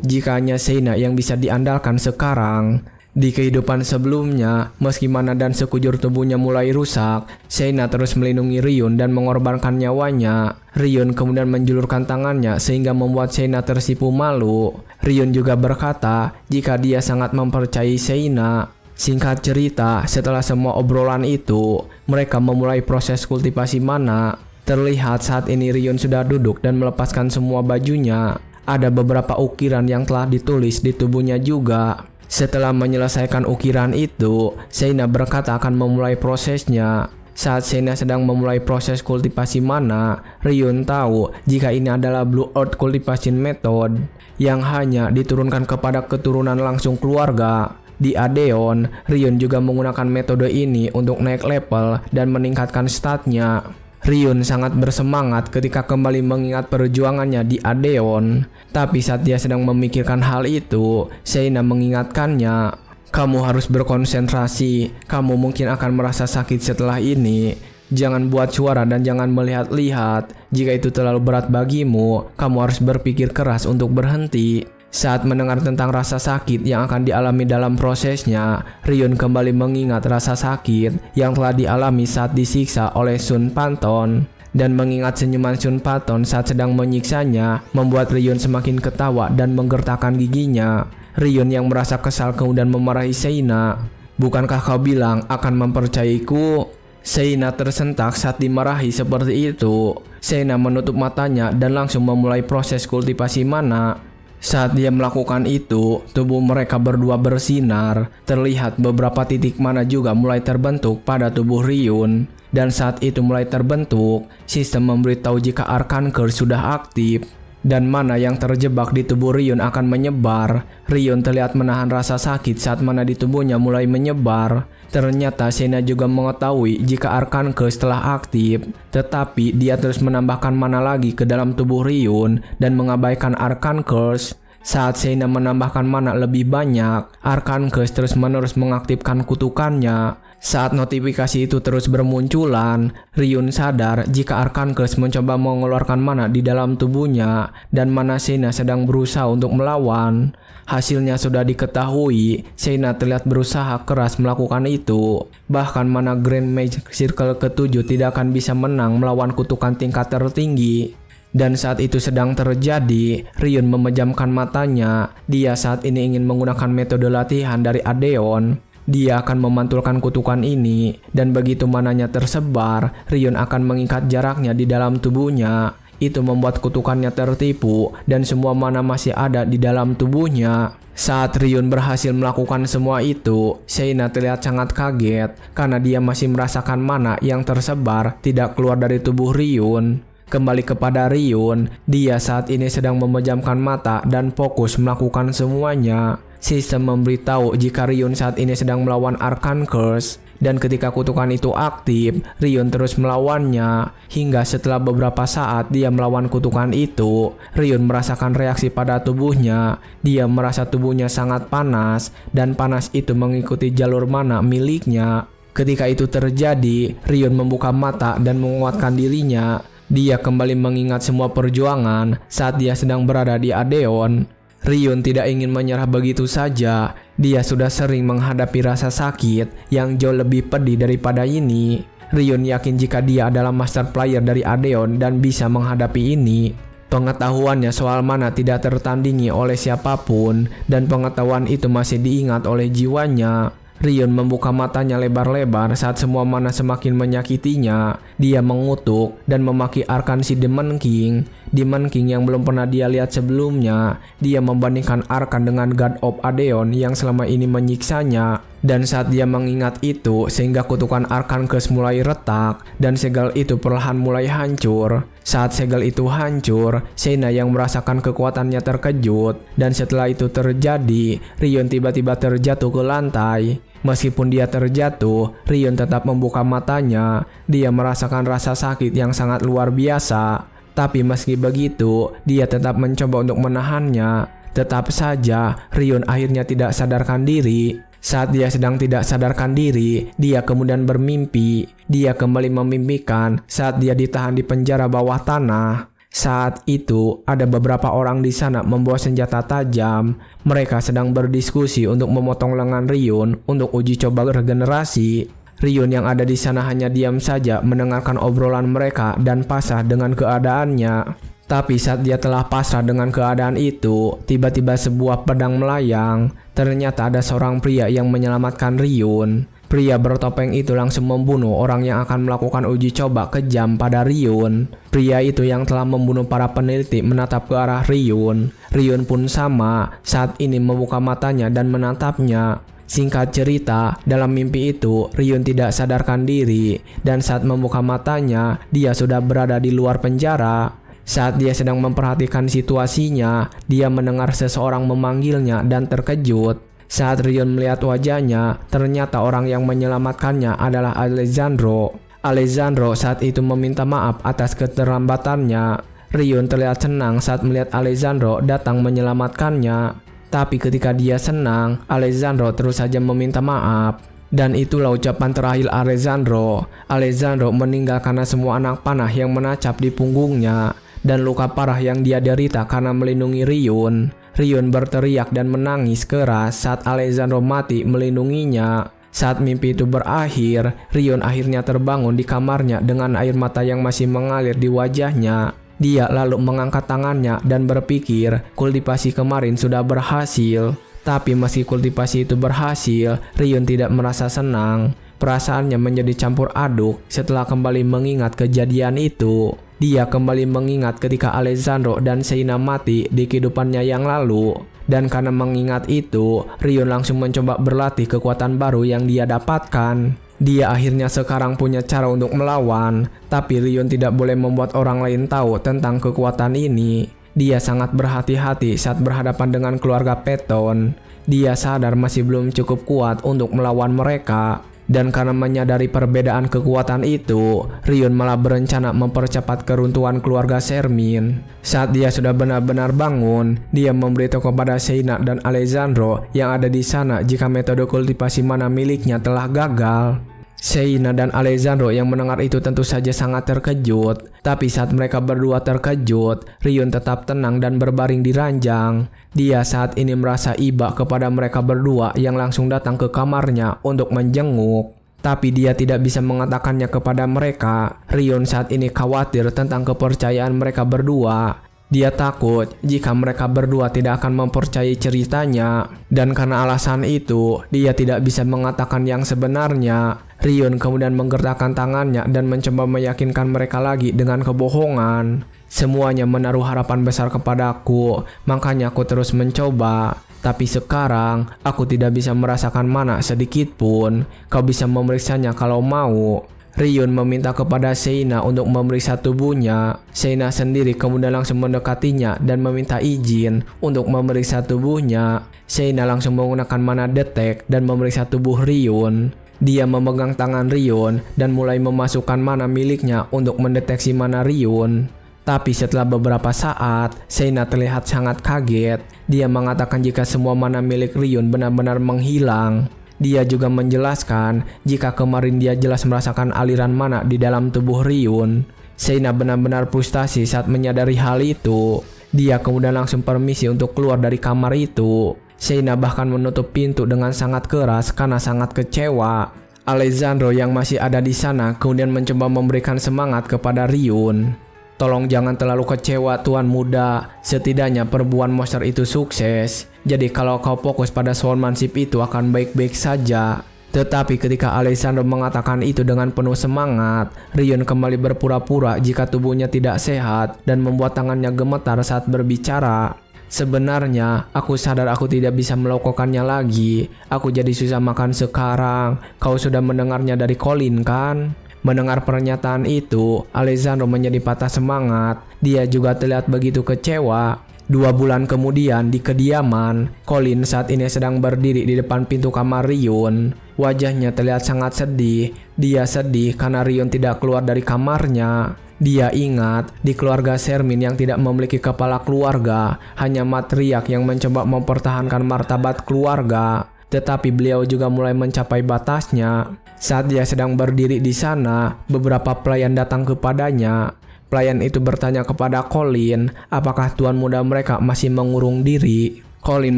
jika hanya Seina yang bisa diandalkan sekarang. Di kehidupan sebelumnya, meski mana dan sekujur tubuhnya mulai rusak, Seina terus melindungi Ryun dan mengorbankan nyawanya. Ryun kemudian menjulurkan tangannya sehingga membuat Seina tersipu malu. Ryun juga berkata jika dia sangat mempercayai Seina. Singkat cerita, setelah semua obrolan itu, mereka memulai proses kultivasi mana. Terlihat saat ini Ryun sudah duduk dan melepaskan semua bajunya. Ada beberapa ukiran yang telah ditulis di tubuhnya juga. Setelah menyelesaikan ukiran itu, Seina berkata akan memulai prosesnya. Saat Seina sedang memulai proses kultivasi mana, Ryun tahu jika ini adalah Blue Earth Cultivation Method yang hanya diturunkan kepada keturunan langsung keluarga. Di Adeon, Ryun juga menggunakan metode ini untuk naik level dan meningkatkan statnya. Ryun sangat bersemangat ketika kembali mengingat perjuangannya di Adeon. Tapi saat dia sedang memikirkan hal itu, Seina mengingatkannya, "Kamu harus berkonsentrasi. Kamu mungkin akan merasa sakit setelah ini. Jangan buat suara dan jangan melihat-lihat. Jika itu terlalu berat bagimu, kamu harus berpikir keras untuk berhenti." Saat mendengar tentang rasa sakit yang akan dialami dalam prosesnya, Ryun kembali mengingat rasa sakit yang telah dialami saat disiksa oleh Sun Panton. Dan mengingat senyuman Sun Panton saat sedang menyiksanya, membuat Ryun semakin ketawa dan menggertakkan giginya. Ryun yang merasa kesal kemudian memarahi Seina. "Bukankah kau bilang akan mempercayaiku?" Seina tersentak saat dimarahi seperti itu. Seina menutup matanya dan langsung memulai proses kultivasi mana. Saat dia melakukan itu, tubuh mereka berdua bersinar. Terlihat beberapa titik mana juga mulai terbentuk pada tubuh Ryun. Dan saat itu mulai terbentuk, sistem memberitahu jika Arcane Curse sudah aktif. dan mana yang terjebak di tubuh Ryun akan menyebar. Ryun terlihat menahan rasa sakit saat mana di tubuhnya mulai menyebar. Ternyata Shayna juga mengetahui jika Arcane Curse telah aktif, tetapi dia terus menambahkan mana lagi ke dalam tubuh Ryun dan mengabaikan Arcane Curse. Saat Shayna menambahkan mana lebih banyak, Arcane Curse terus-menerus mengaktifkan kutukannya. Saat notifikasi itu terus bermunculan, Ryun sadar jika Arcane Curse mencoba mengeluarkan mana di dalam tubuhnya dan mana Shayna sedang berusaha untuk melawan. Hasilnya sudah diketahui, Shayna terlihat berusaha keras melakukan itu. Bahkan mana Grand Mage Circle ke-7 tidak akan bisa menang melawan kutukan tingkat tertinggi. Dan saat itu sedang terjadi, Ryun memejamkan matanya. Dia saat ini ingin menggunakan metode latihan dari Adeon. Dia akan memantulkan kutukan ini, dan begitu mananya tersebar, Ryun akan mengikat jaraknya di dalam tubuhnya. Itu membuat kutukannya tertipu, dan semua mana masih ada di dalam tubuhnya. Saat Ryun berhasil melakukan semua itu, Shayna terlihat sangat kaget, karena dia masih merasakan mana yang tersebar tidak keluar dari tubuh Ryun. Kembali kepada Ryun, dia saat ini sedang memejamkan mata dan fokus melakukan semuanya. Sistem memberitahu jika Ryun saat ini sedang melawan Arcane Curse, dan ketika kutukan itu aktif, Ryun terus melawannya. Hingga setelah beberapa saat dia melawan kutukan itu, Ryun merasakan reaksi pada tubuhnya. Dia merasa tubuhnya sangat panas, dan panas itu mengikuti jalur mana miliknya. Ketika itu terjadi, Ryun membuka mata dan menguatkan dirinya. Dia kembali mengingat semua perjuangan saat dia sedang berada di Adeon. Ryun tidak ingin menyerah begitu saja. Dia sudah sering menghadapi rasa sakit yang jauh lebih pedih daripada ini. Ryun yakin jika dia adalah master player dari Adeon dan bisa menghadapi ini. Pengetahuannya soal mana tidak tertandingi oleh siapapun, dan pengetahuan itu masih diingat oleh jiwanya. Ryun membuka matanya lebar-lebar saat semua mana semakin menyakitinya. Dia mengutuk dan memaki Arcane si Demon King. Demon King yang belum pernah dia lihat sebelumnya. Dia membandingkan Arcane dengan God of Adeon yang selama ini menyiksanya. Dan saat dia mengingat itu, sehingga kutukan Arcane Curse mulai retak, dan segel itu perlahan mulai hancur. Saat segel itu hancur, Shayna yang merasakan kekuatannya terkejut, dan setelah itu terjadi, Ryun tiba-tiba terjatuh ke lantai. Meskipun dia terjatuh, Ryun tetap membuka matanya. Dia merasakan rasa sakit yang sangat luar biasa. Tapi meski begitu, dia tetap mencoba untuk menahannya. Tetap saja, Ryun akhirnya tidak sadarkan diri. Saat dia sedang tidak sadarkan diri, dia kemudian bermimpi. Dia kembali memimpikan saat dia ditahan di penjara bawah tanah. Saat itu, ada beberapa orang di sana membawa senjata tajam. Mereka sedang berdiskusi untuk memotong lengan Ryun untuk uji coba regenerasi. Ryun yang ada di sana hanya diam saja mendengarkan obrolan mereka dan pasrah dengan keadaannya. Tapi saat dia telah pasrah dengan keadaan itu, tiba-tiba sebuah pedang melayang. Ternyata ada seorang pria yang menyelamatkan Ryun. Pria bertopeng itu langsung membunuh orang yang akan melakukan uji coba kejam pada Ryun. Pria itu yang telah membunuh para peneliti menatap ke arah Ryun. Ryun pun sama, saat ini membuka matanya dan menatapnya. Singkat cerita, dalam mimpi itu, Ryun tidak sadarkan diri. Dan saat membuka matanya, dia sudah berada di luar penjara. Saat dia sedang memperhatikan situasinya, dia mendengar seseorang memanggilnya dan terkejut. Saat Ryun melihat wajahnya, ternyata orang yang menyelamatkannya adalah Alessandro. Alessandro saat itu meminta maaf atas keterlambatannya. Ryun terlihat senang saat melihat Alessandro datang menyelamatkannya. Tapi ketika dia senang, Alessandro terus saja meminta maaf. Dan itulah ucapan terakhir Alessandro. Alessandro meninggal karena semua anak panah yang menancap di punggungnya. Dan luka parah yang dia derita karena melindungi Ryun. Ryun berteriak dan menangis keras saat Alessandro mati melindunginya. Saat mimpi itu berakhir, Ryun akhirnya terbangun di kamarnya dengan air mata yang masih mengalir di wajahnya. Dia lalu mengangkat tangannya dan berpikir kultivasi kemarin sudah berhasil. Tapi meski kultivasi itu berhasil, Ryun tidak merasa senang. Perasaannya menjadi campur aduk setelah kembali mengingat kejadian itu. Dia kembali mengingat ketika Alessandro dan Shayna mati di kehidupannya yang lalu. Dan karena mengingat itu, Ryun langsung mencoba berlatih kekuatan baru yang dia dapatkan. Dia akhirnya sekarang punya cara untuk melawan, tapi Ryun tidak boleh membuat orang lain tahu tentang kekuatan ini. Dia sangat berhati-hati saat berhadapan dengan keluarga Patton. Dia sadar masih belum cukup kuat untuk melawan mereka. Dan karena menyadari perbedaan kekuatan itu, Rion malah berencana mempercepat keruntuhan keluarga Shermin. Saat dia sudah benar-benar bangun, dia memberitahu kepada Shayna dan Alessandro yang ada di sana jika metode kultivasi mana miliknya telah gagal. Shayna dan Alessandro yang mendengar itu tentu saja sangat terkejut. Tapi saat mereka berdua terkejut, Rion tetap tenang dan berbaring di ranjang. Dia saat ini merasa iba kepada mereka berdua yang langsung datang ke kamarnya untuk menjenguk. Tapi dia tidak bisa mengatakannya kepada mereka. Rion saat ini khawatir tentang kepercayaan mereka berdua. Dia takut jika mereka berdua tidak akan mempercayai ceritanya. Dan karena alasan itu, dia tidak bisa mengatakan yang sebenarnya. Rion kemudian menggerakkan tangannya dan mencoba meyakinkan mereka lagi dengan kebohongan. Semuanya menaruh harapan besar kepadaku, makanya aku terus mencoba. Tapi sekarang, aku tidak bisa merasakan mana sedikit pun. Kau bisa memeriksanya kalau mau. Rion meminta kepada Shayna untuk memeriksa tubuhnya. Shayna sendiri kemudian langsung mendekatinya dan meminta izin untuk memeriksa tubuhnya. Shayna langsung menggunakan mana detect dan memeriksa tubuh Rion. Dia memegang tangan Rion dan mulai memasukkan mana miliknya untuk mendeteksi mana Rion. Tapi setelah beberapa saat, Shayna terlihat sangat kaget. Dia mengatakan jika semua mana milik Rion benar-benar menghilang. Dia juga menjelaskan jika kemarin dia jelas merasakan aliran mana di dalam tubuh Rion. Shayna benar-benar frustasi saat menyadari hal itu. Dia kemudian langsung permisi untuk keluar dari kamar itu. Shayna bahkan menutup pintu dengan sangat keras karena sangat kecewa. Alessandro yang masih ada di sana kemudian mencoba memberikan semangat kepada Rion. Tolong jangan terlalu kecewa tuan muda, setidaknya perbuatan monster itu sukses. Jadi kalau kau fokus pada swordsmanship itu akan baik-baik saja. Tetapi ketika Alessandro mengatakan itu dengan penuh semangat, Rion kembali berpura-pura jika tubuhnya tidak sehat dan membuat tangannya gemetar saat berbicara. Sebenarnya, aku sadar aku tidak bisa melakukannya lagi. Aku jadi susah makan sekarang. Kau sudah mendengarnya dari Colin kan? Mendengar pernyataan itu, Alessandro menjadi patah semangat. Dia juga terlihat begitu kecewa. 2 bulan kemudian di kediaman, Colin saat ini sedang berdiri di depan pintu kamar Rion. Wajahnya terlihat sangat sedih. Dia sedih karena Rion tidak keluar dari kamarnya. Dia ingat di keluarga Shermin yang tidak memiliki kepala keluarga, hanya matriark yang mencoba mempertahankan martabat keluarga. Tetapi beliau juga mulai mencapai batasnya. Saat dia sedang berdiri di sana, beberapa pelayan datang kepadanya. Pelayan itu bertanya kepada Colin, apakah tuan muda mereka masih mengurung diri. Colin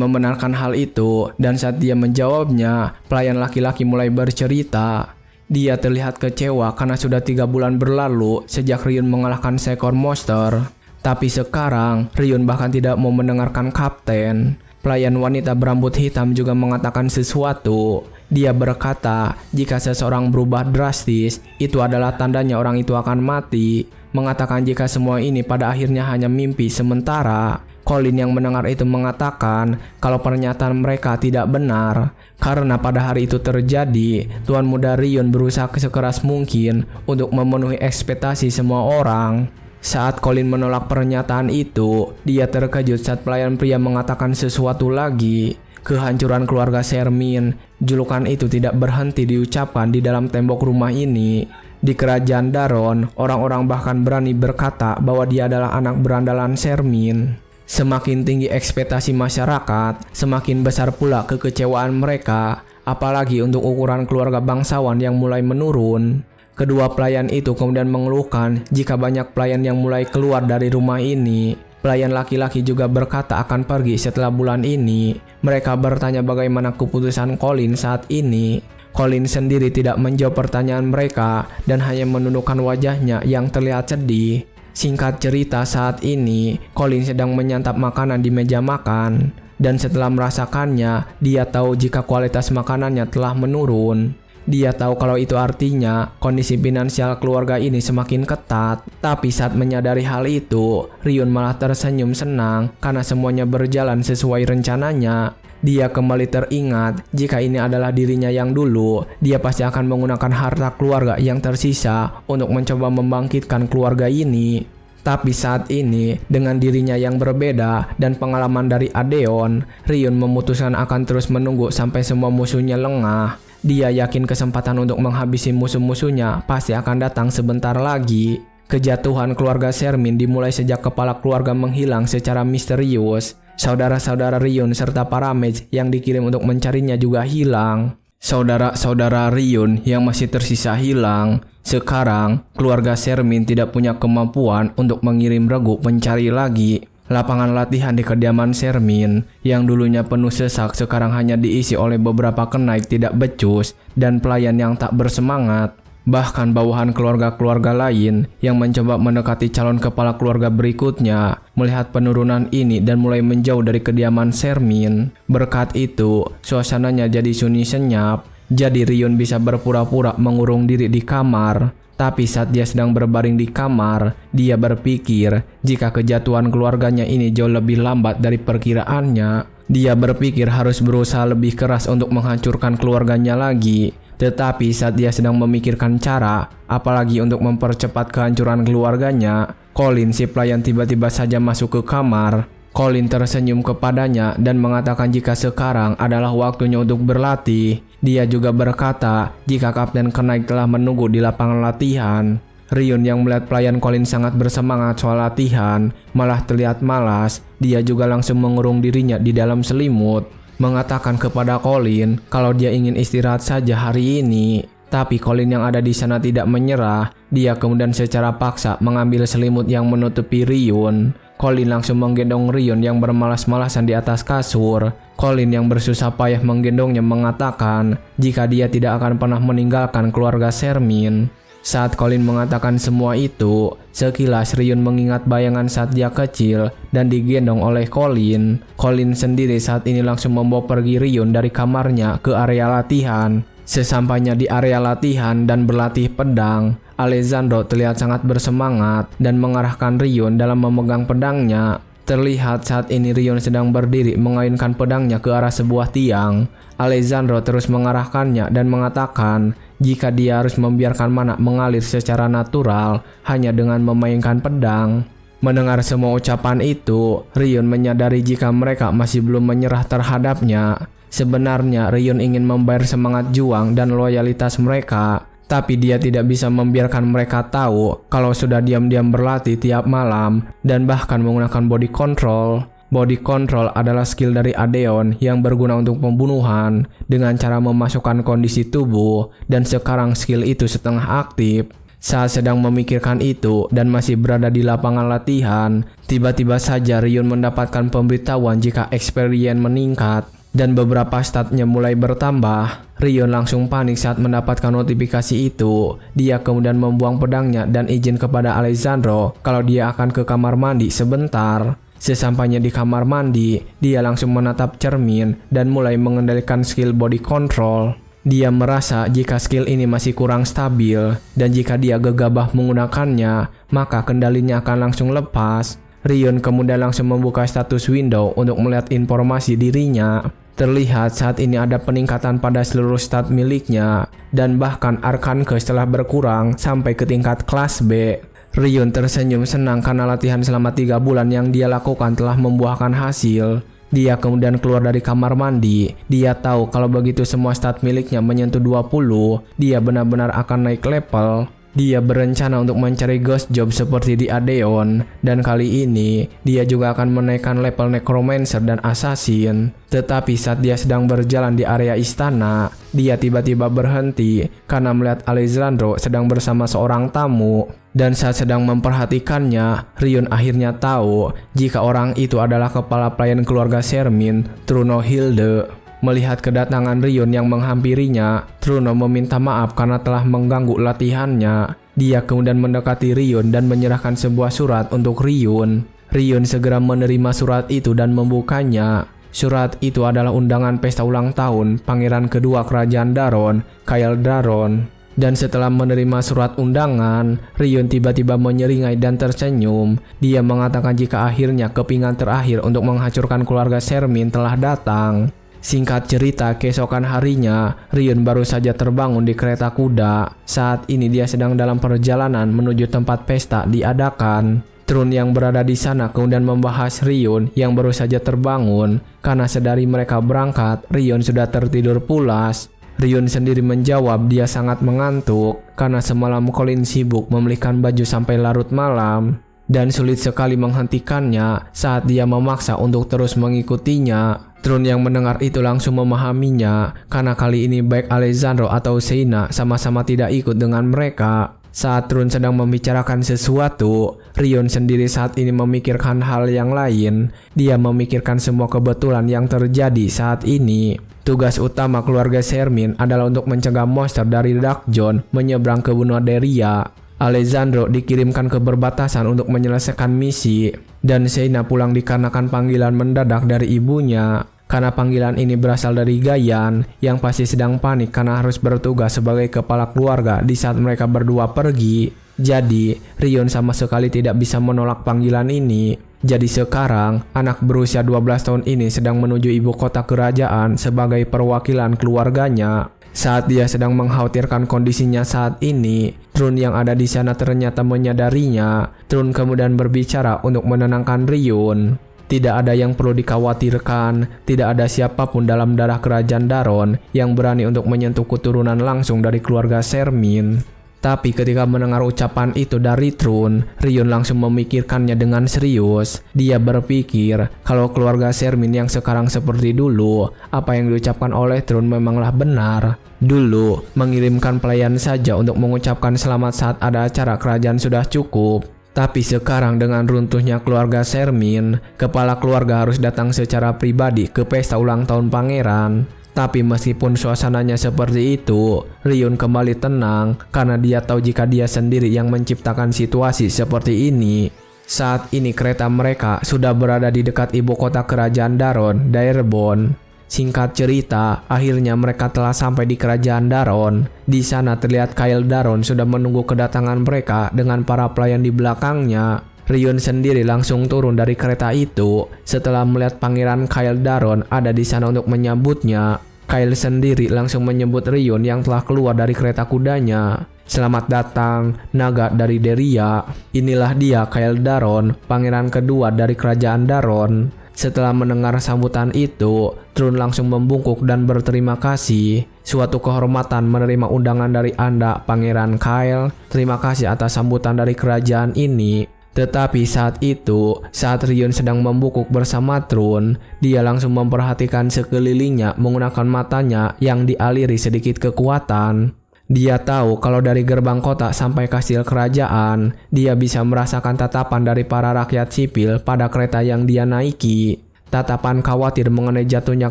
membenarkan hal itu, dan saat dia menjawabnya, pelayan laki-laki mulai bercerita. Dia terlihat kecewa karena sudah 3 bulan berlalu sejak Rion mengalahkan seekor monster. Tapi sekarang, Rion bahkan tidak mau mendengarkan kapten. Pelayan wanita berambut hitam juga mengatakan sesuatu. Dia berkata, jika seseorang berubah drastis, itu adalah tandanya orang itu akan mati. Mengatakan jika semua ini pada akhirnya hanya mimpi sementara. Colin yang mendengar itu mengatakan kalau pernyataan mereka tidak benar. Karena pada hari itu terjadi, Tuan Muda Rion berusaha sekeras mungkin untuk memenuhi ekspektasi semua orang. Saat Colin menolak pernyataan itu, dia terkejut saat pelayan pria mengatakan sesuatu lagi. Kehancuran keluarga Shermin, julukan itu tidak berhenti diucapkan di dalam tembok rumah ini. Di kerajaan Daron, orang-orang bahkan berani berkata bahwa dia adalah anak berandalan Shermin. Semakin tinggi ekspektasi masyarakat, semakin besar pula kekecewaan mereka, apalagi untuk ukuran keluarga bangsawan yang mulai menurun. Kedua pelayan itu kemudian mengeluhkan jika banyak pelayan yang mulai keluar dari rumah ini. Pelayan laki-laki juga berkata akan pergi setelah bulan ini. Mereka bertanya bagaimana keputusan Colin saat ini. Colin sendiri tidak menjawab pertanyaan mereka dan hanya menundukkan wajahnya yang terlihat sedih. Singkat cerita, saat ini Colin sedang menyantap makanan di meja makan. Dan setelah merasakannya, dia tahu jika kualitas makanannya telah menurun. Dia tahu kalau itu artinya kondisi finansial keluarga ini semakin ketat. Tapi saat menyadari hal itu, Rion malah tersenyum senang karena semuanya berjalan sesuai rencananya. Dia kembali teringat jika ini adalah dirinya yang dulu, dia pasti akan menggunakan harta keluarga yang tersisa untuk mencoba membangkitkan keluarga ini. Tapi saat ini, dengan dirinya yang berbeda dan pengalaman dari Adeon, Ryun memutuskan akan terus menunggu sampai semua musuhnya lengah. Dia yakin kesempatan untuk menghabisi musuh-musuhnya pasti akan datang sebentar lagi. Kejatuhan keluarga Shermin dimulai sejak kepala keluarga menghilang secara misterius. Saudara-saudara Ryun serta para mage yang dikirim untuk mencarinya juga hilang. Saudara-saudara Ryun yang masih tersisa hilang. Sekarang, keluarga Shermin tidak punya kemampuan untuk mengirim regu pencari lagi. Lapangan latihan di kediaman Shermin yang dulunya penuh sesak sekarang hanya diisi oleh beberapa kenaik tidak becus dan pelayan yang tak bersemangat. Bahkan bawahan keluarga-keluarga lain yang mencoba mendekati calon kepala keluarga berikutnya melihat penurunan ini dan mulai menjauh dari kediaman Shermin. Berkat itu, suasananya jadi sunyi senyap. Jadi Ryun bisa berpura-pura mengurung diri di kamar. Tapi saat dia sedang berbaring di kamar, dia berpikir jika kejatuhan keluarganya ini jauh lebih lambat dari perkiraannya. Dia berpikir harus berusaha lebih keras untuk menghancurkan keluarganya lagi. Tetapi saat dia sedang memikirkan cara, apalagi untuk mempercepat kehancuran keluarganya, Colin si pelayan tiba-tiba saja masuk ke kamar. Colin tersenyum kepadanya dan mengatakan jika sekarang adalah waktunya untuk berlatih. Dia juga berkata jika Kapten Kenaik telah menunggu di lapangan latihan. Ryun yang melihat pelayan Colin sangat bersemangat soal latihan, malah terlihat malas. Dia juga langsung mengurung dirinya di dalam selimut, mengatakan kepada Colin kalau dia ingin istirahat saja hari ini. Tapi Colin yang ada di sana tidak menyerah. Dia kemudian secara paksa mengambil selimut yang menutupi Ryun. Colin langsung menggendong Ryun yang bermalas-malasan di atas kasur. Colin yang bersusah payah menggendongnya mengatakan jika dia tidak akan pernah meninggalkan keluarga Shermin. Saat Colin mengatakan semua itu, sekilas Ryun mengingat bayangan saat dia kecil dan digendong oleh Colin. Colin sendiri saat ini langsung membawa pergi Ryun dari kamarnya ke area latihan. Sesampainya di area latihan dan berlatih pedang, Alessandro terlihat sangat bersemangat dan mengarahkan Ryun dalam memegang pedangnya. Terlihat saat ini Ryun sedang berdiri mengayunkan pedangnya ke arah sebuah tiang. Alessandro terus mengarahkannya dan mengatakan jika dia harus membiarkan mana mengalir secara natural hanya dengan memainkan pedang. Mendengar semua ucapan itu, Ryun menyadari jika mereka masih belum menyerah terhadapnya. Sebenarnya Ryun ingin membayar semangat juang dan loyalitas mereka, tapi dia tidak bisa membiarkan mereka tahu kalau sudah diam-diam berlatih tiap malam dan bahkan menggunakan body control. Body control adalah skill dari Adeon yang berguna untuk pembunuhan dengan cara memasukkan kondisi tubuh, dan sekarang skill itu setengah aktif. Saat sedang memikirkan itu dan masih berada di lapangan latihan, tiba-tiba saja Ryun mendapatkan pemberitahuan jika experience meningkat dan beberapa statnya mulai bertambah. Ryun langsung panik saat mendapatkan notifikasi itu. Dia kemudian membuang pedangnya dan izin kepada Alessandro kalau dia akan ke kamar mandi sebentar. Sesampainya di kamar mandi, dia langsung menatap cermin dan mulai mengendalikan skill body control. Dia merasa jika skill ini masih kurang stabil dan jika dia gegabah menggunakannya, maka kendalinya akan langsung lepas. Ryun kemudian langsung membuka status window untuk melihat informasi dirinya. Terlihat saat ini ada peningkatan pada seluruh stat miliknya dan bahkan Arcane Curse telah berkurang sampai ke tingkat kelas B. Ryun tersenyum senang karena latihan selama 3 bulan yang dia lakukan telah membuahkan hasil. Dia kemudian keluar dari kamar mandi. Dia tahu kalau begitu semua stat miliknya menyentuh 20, dia benar-benar akan naik level. Dia berencana untuk mencari ghost job seperti di Adeon, dan kali ini dia juga akan menaikkan level necromancer dan assassin. Tetapi saat dia sedang berjalan di area istana, dia tiba-tiba berhenti karena melihat Alessandro sedang bersama seorang tamu. Dan saat sedang memperhatikannya, Ryun akhirnya tahu jika orang itu adalah kepala pelayan keluarga Shermin, Trunohilde. Melihat kedatangan Ryun yang menghampirinya, Truno meminta maaf karena telah mengganggu latihannya. Dia kemudian mendekati Ryun dan menyerahkan sebuah surat untuk Ryun. Ryun segera menerima surat itu dan membukanya. Surat itu adalah undangan pesta ulang tahun Pangeran kedua Kerajaan Daron, Kyle Daron. Dan setelah menerima surat undangan, Ryun tiba-tiba menyeringai dan tersenyum. Dia mengatakan jika akhirnya kepingan terakhir untuk menghancurkan keluarga Shermin telah datang. Singkat cerita, keesokan harinya, Ryun baru saja terbangun di kereta kuda. Saat ini dia sedang dalam perjalanan menuju tempat pesta diadakan. Trun yang berada di sana kemudian membahas Ryun yang baru saja terbangun karena sedari mereka berangkat, Ryun sudah tertidur pulas. Ryun sendiri menjawab dia sangat mengantuk karena semalam Colin sibuk membelikan baju sampai larut malam dan sulit sekali menghentikannya saat dia memaksa untuk terus mengikutinya. Trun yang mendengar itu langsung memahaminya karena kali ini baik Alessandro atau Seina sama-sama tidak ikut dengan mereka. Saat Trun sedang membicarakan sesuatu, Ryun sendiri saat ini memikirkan hal yang lain. Dia memikirkan semua kebetulan yang terjadi saat ini. Tugas utama keluarga Shermin adalah untuk mencegah monster dari Dark Zone menyeberang ke benua Deria. Alessandro dikirimkan ke perbatasan untuk menyelesaikan misi, dan Seina pulang dikarenakan panggilan mendadak dari ibunya. Karena panggilan ini berasal dari Gayan yang pasti sedang panik karena harus bertugas sebagai kepala keluarga di saat mereka berdua pergi. Jadi, Ryun sama sekali tidak bisa menolak panggilan ini. Jadi sekarang, anak berusia 12 tahun ini sedang menuju ibu kota kerajaan sebagai perwakilan keluarganya. Saat dia sedang mengkhawatirkan kondisinya saat ini, Trun yang ada di sana ternyata menyadarinya. Trun kemudian berbicara untuk menenangkan Ryun. Tidak ada yang perlu dikhawatirkan, tidak ada siapapun dalam darah kerajaan Daron yang berani untuk menyentuh keturunan langsung dari keluarga Shermin. Tapi ketika mendengar ucapan itu dari Trun, Ryun langsung memikirkannya dengan serius. Dia berpikir kalau keluarga Shermin yang sekarang seperti dulu, apa yang diucapkan oleh Trun memanglah benar. Dulu, mengirimkan pelayan saja untuk mengucapkan selamat saat ada acara kerajaan sudah cukup. Tapi sekarang dengan runtuhnya keluarga Shermin, kepala keluarga harus datang secara pribadi ke pesta ulang tahun pangeran. Tapi meskipun suasananya seperti itu, Ryun kembali tenang karena dia tahu jika dia sendiri yang menciptakan situasi seperti ini. Saat ini kereta mereka sudah berada di dekat ibu kota kerajaan Daron, Dairbon. Singkat cerita, akhirnya mereka telah sampai di kerajaan Daron. Di sana terlihat Kyle Daron sudah menunggu kedatangan mereka dengan para pelayan di belakangnya. Ryun sendiri langsung turun dari kereta itu setelah melihat Pangeran Kyle Daron ada di sana untuk menyambutnya. Kyle sendiri langsung menyebut Ryun yang telah keluar dari kereta kudanya. Selamat datang, naga dari Deria. Inilah dia Kyle Daron, pangeran kedua dari kerajaan Daron. Setelah mendengar sambutan itu, Trun langsung membungkuk dan berterima kasih. Suatu kehormatan menerima undangan dari Anda, Pangeran Kyle. Terima kasih atas sambutan dari kerajaan ini. Tetapi saat itu, saat Ryun sedang membungkuk bersama Trun, dia langsung memperhatikan sekelilingnya menggunakan matanya yang dialiri sedikit kekuatan. Dia tahu kalau dari gerbang kota sampai kastil kerajaan, dia bisa merasakan tatapan dari para rakyat sipil pada kereta yang dia naiki. Tatapan khawatir mengenai jatuhnya